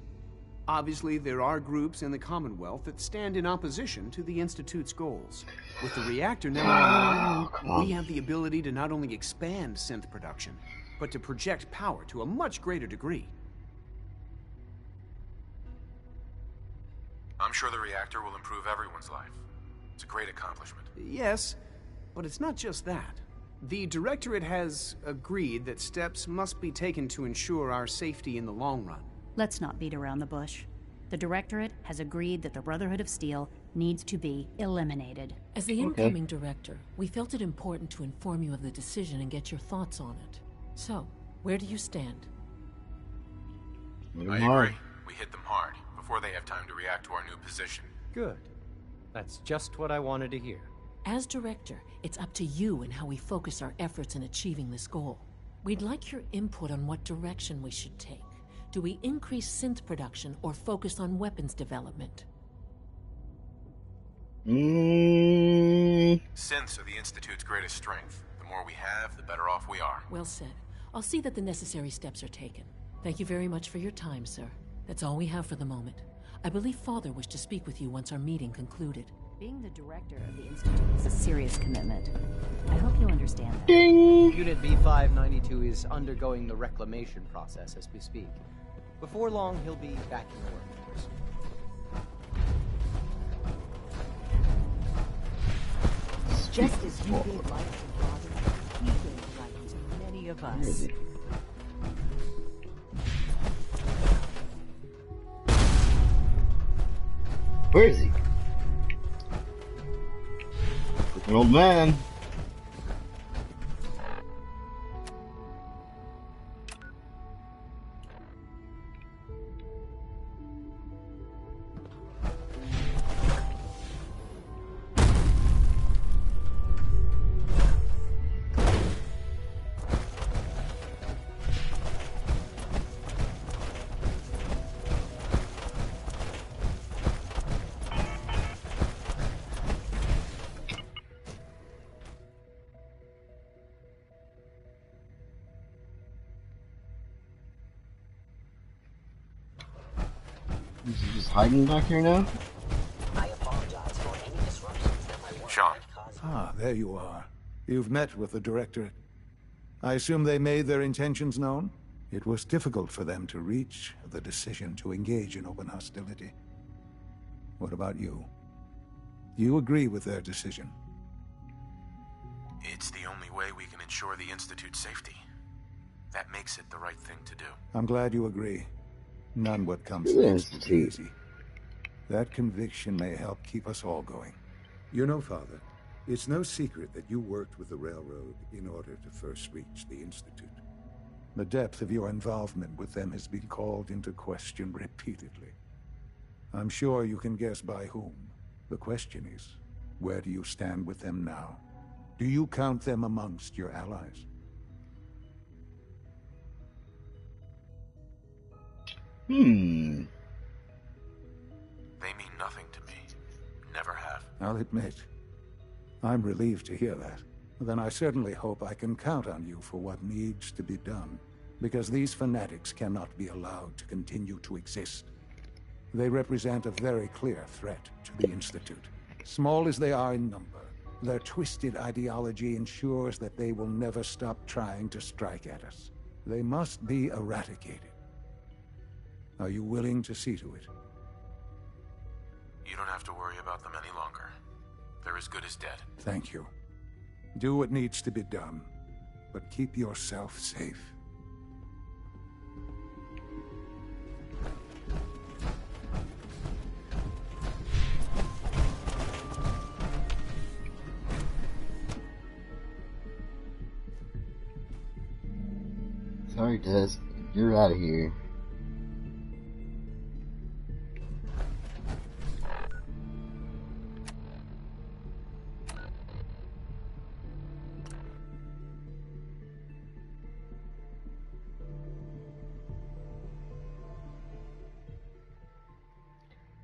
obviously there are groups in the Commonwealth that stand in opposition to the Institute's goals. With the reactor now online, we have the ability to not only expand synth production, but to project power to a much greater degree. I'm sure the reactor will improve everyone's life. It's a great accomplishment. Yes, but it's not just that. The Directorate has agreed that steps must be taken to ensure our safety in the long run. Let's not beat around the bush. The Directorate has agreed that the Brotherhood of Steel needs to be eliminated. As the incoming director, we felt it important to inform you of the decision and get your thoughts on it. So, where do you stand? I agree. We hit them hard, before they have time to react to our new position. Good. That's just what I wanted to hear. As director, it's up to you and how we focus our efforts in achieving this goal. We'd like your input on what direction we should take. Do we increase synth production or focus on weapons development? Synths are the Institute's greatest strength. The more we have, the better off we are. Well said. I'll see that the necessary steps are taken. Thank you very much for your time, sir. That's all we have for the moment. I believe Father wished to speak with you once our meeting concluded. Being the director of the Institute is a serious commitment. I hope you understand that. Ding! Unit B592 is undergoing the reclamation process as we speak. Before long, he'll be back in the workforce. Just as you gave life to Father, he gave life to many of us. Where is he? Freaking old man. Is he just hiding back here now? I apologize for any disruptions that my work Sean. might cause. Ah, there you are. You've met with the Directorate. I assume they made their intentions known? It was difficult for them to reach the decision to engage in open hostility. What about you? You agree with their decision? It's the only way we can ensure the Institute's safety. That makes it the right thing to do. I'm glad you agree. None what comes The next will be Institute. easy. That conviction may help keep us all going. You know, Father, it's no secret that you worked with the Railroad in order to first reach the Institute. The depth of your involvement with them has been called into question repeatedly. I'm sure you can guess by whom. The question is, where do you stand with them now? Do you count them amongst your allies? They mean nothing to me. Never have. I'll admit, I'm relieved to hear that. Then I certainly hope I can count on you for what needs to be done, because these fanatics cannot be allowed to continue to exist. They represent a very clear threat to the Institute. Small as they are in number, their twisted ideology ensures that they will never stop trying to strike at us. They must be eradicated. Are you willing to see to it? You don't have to worry about them any longer. They're as good as dead. Thank you. Do what needs to be done, but keep yourself safe. Sorry, Des. You're out of here.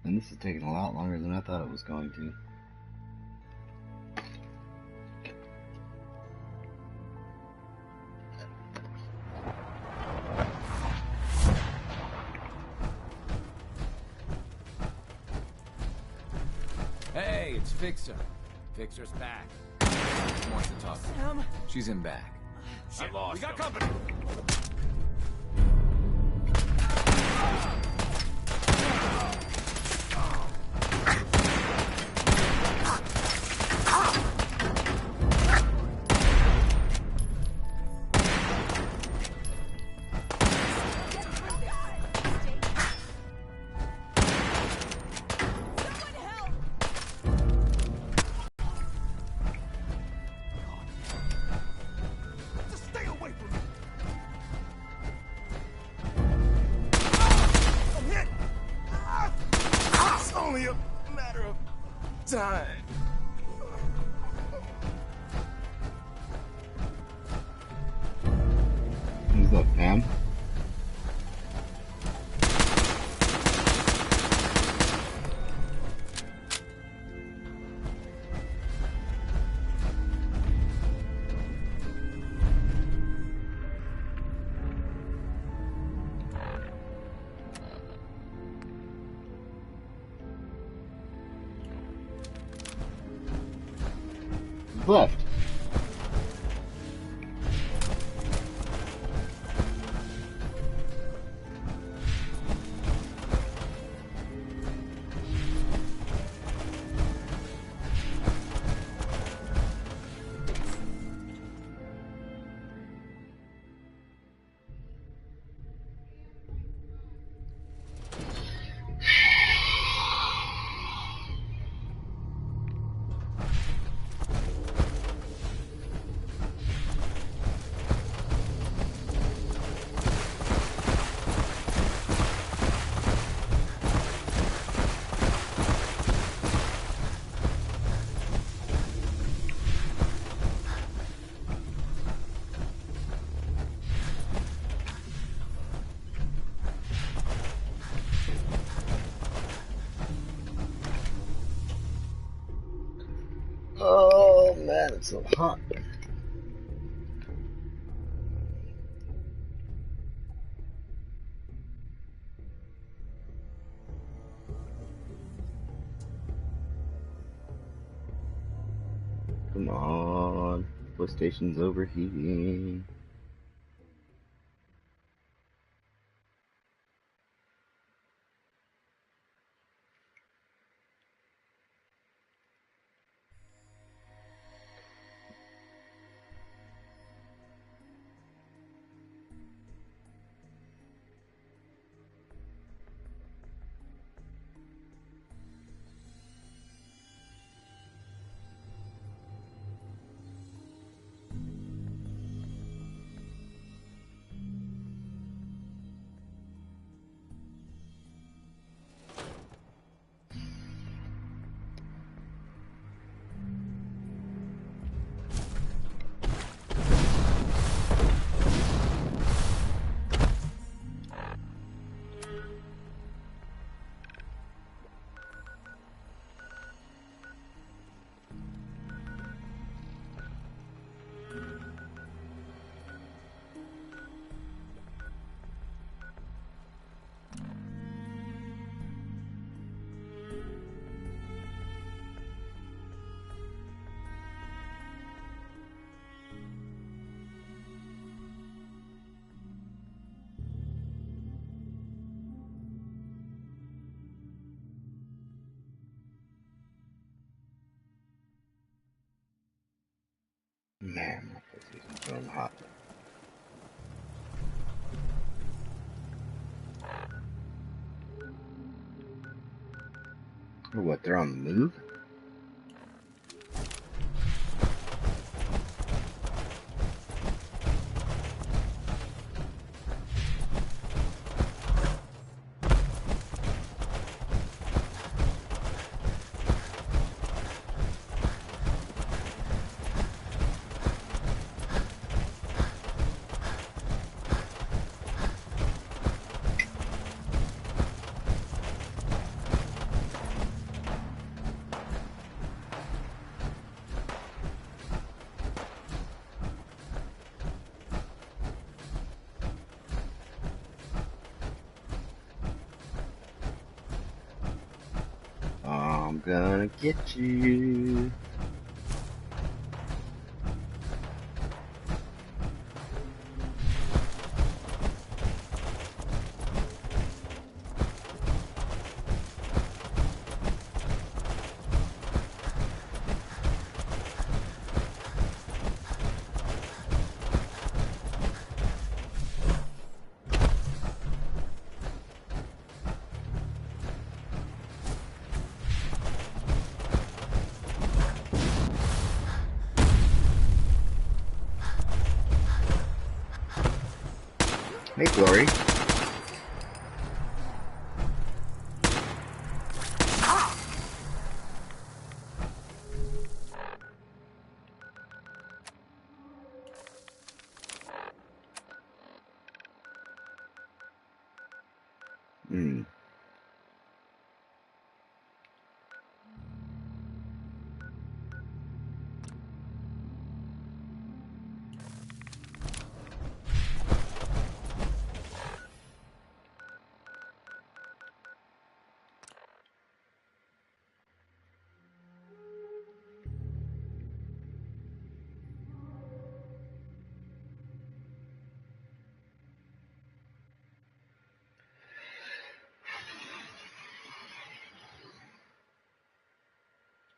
And this is taking a lot longer than I thought it was going to. Hey, it's Fixer. Fixer's back. Wants to talk. Sam? She's in back. Shit, I lost we got him. company. Just stay away from me. I'm hit. It's only a matter of time. Who's up, Pam? Left. Oh man, it's so hot. Come on, PlayStation's overheating. Man, my PlayStation's going hot. What, they're on the move? I'm gonna get you. Hey, Glory. Hmm.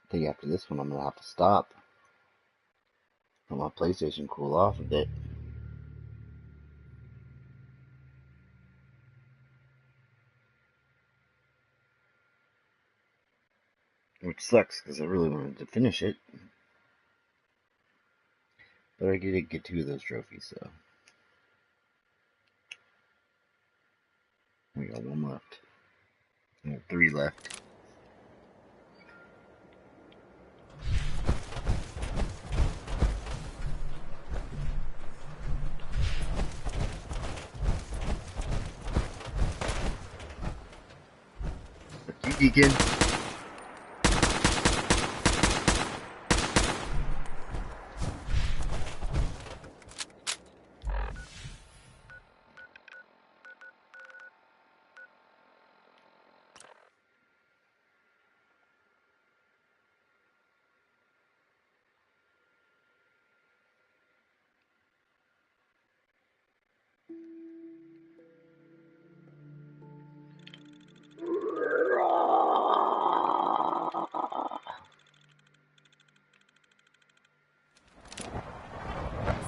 I think after this one I'm gonna have to stop. Let my PlayStation cool off a bit. Which sucks because I really wanted to finish it. But I did get 2 of those trophies, so. We got 1 left. We have 3 left. You Deacon.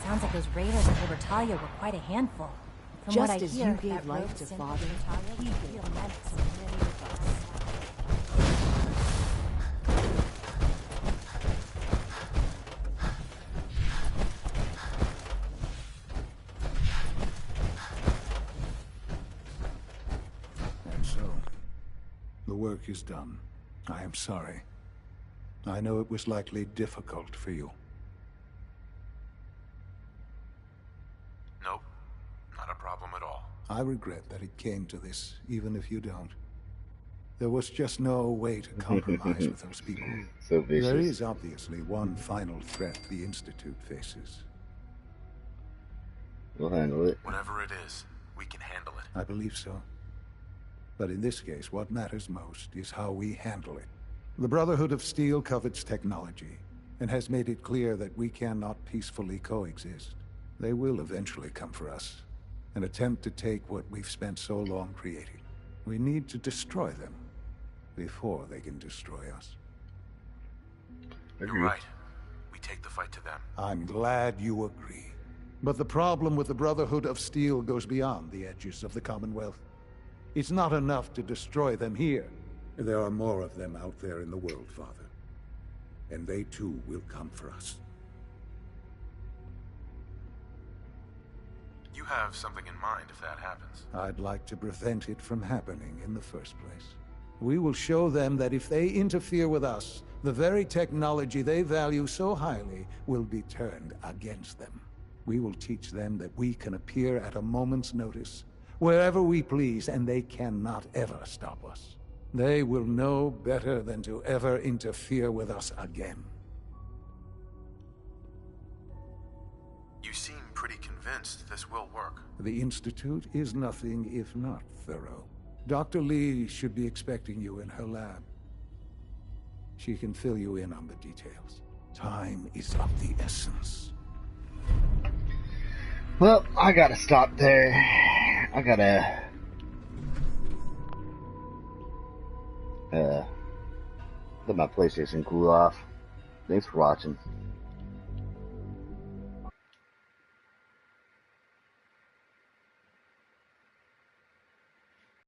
Sounds like those raiders at Libertalia were quite a handful. From Just what I as hear, you gave that life rogue to synth Father, Libertalia he was a gave real life menace. to many of us. And so, the work is done. I am sorry. I know it was likely difficult for you. Nope. Not a problem at all. I regret that it came to this, even if you don't. There was just no way to compromise with those people. So vicious. There is obviously one final threat the Institute faces. We'll handle it. Whatever it is, we can handle it. I believe so. But in this case, what matters most is how we handle it. The Brotherhood of Steel covets technology, and has made it clear that we cannot peacefully coexist. They will eventually come for us, and attempt to take what we've spent so long creating. We need to destroy them, before they can destroy us. You're right. We take the fight to them. I'm glad you agree. But the problem with the Brotherhood of Steel goes beyond the edges of the Commonwealth. It's not enough to destroy them here. There are more of them out there in the world, Father. And they too will come for us. You have something in mind if that happens. I'd like to prevent it from happening in the first place. We will show them that if they interfere with us, the very technology they value so highly will be turned against them. We will teach them that we can appear at a moment's notice, wherever we please, and they cannot ever stop us. They will know better than to ever interfere with us again. You seem pretty convinced this will work. The Institute is nothing if not thorough. Dr. Lee should be expecting you in her lab. She can fill you in on the details. Time is of the essence. Well, I gotta stop there. I gotta... let my PlayStation cool off. Thanks for watching.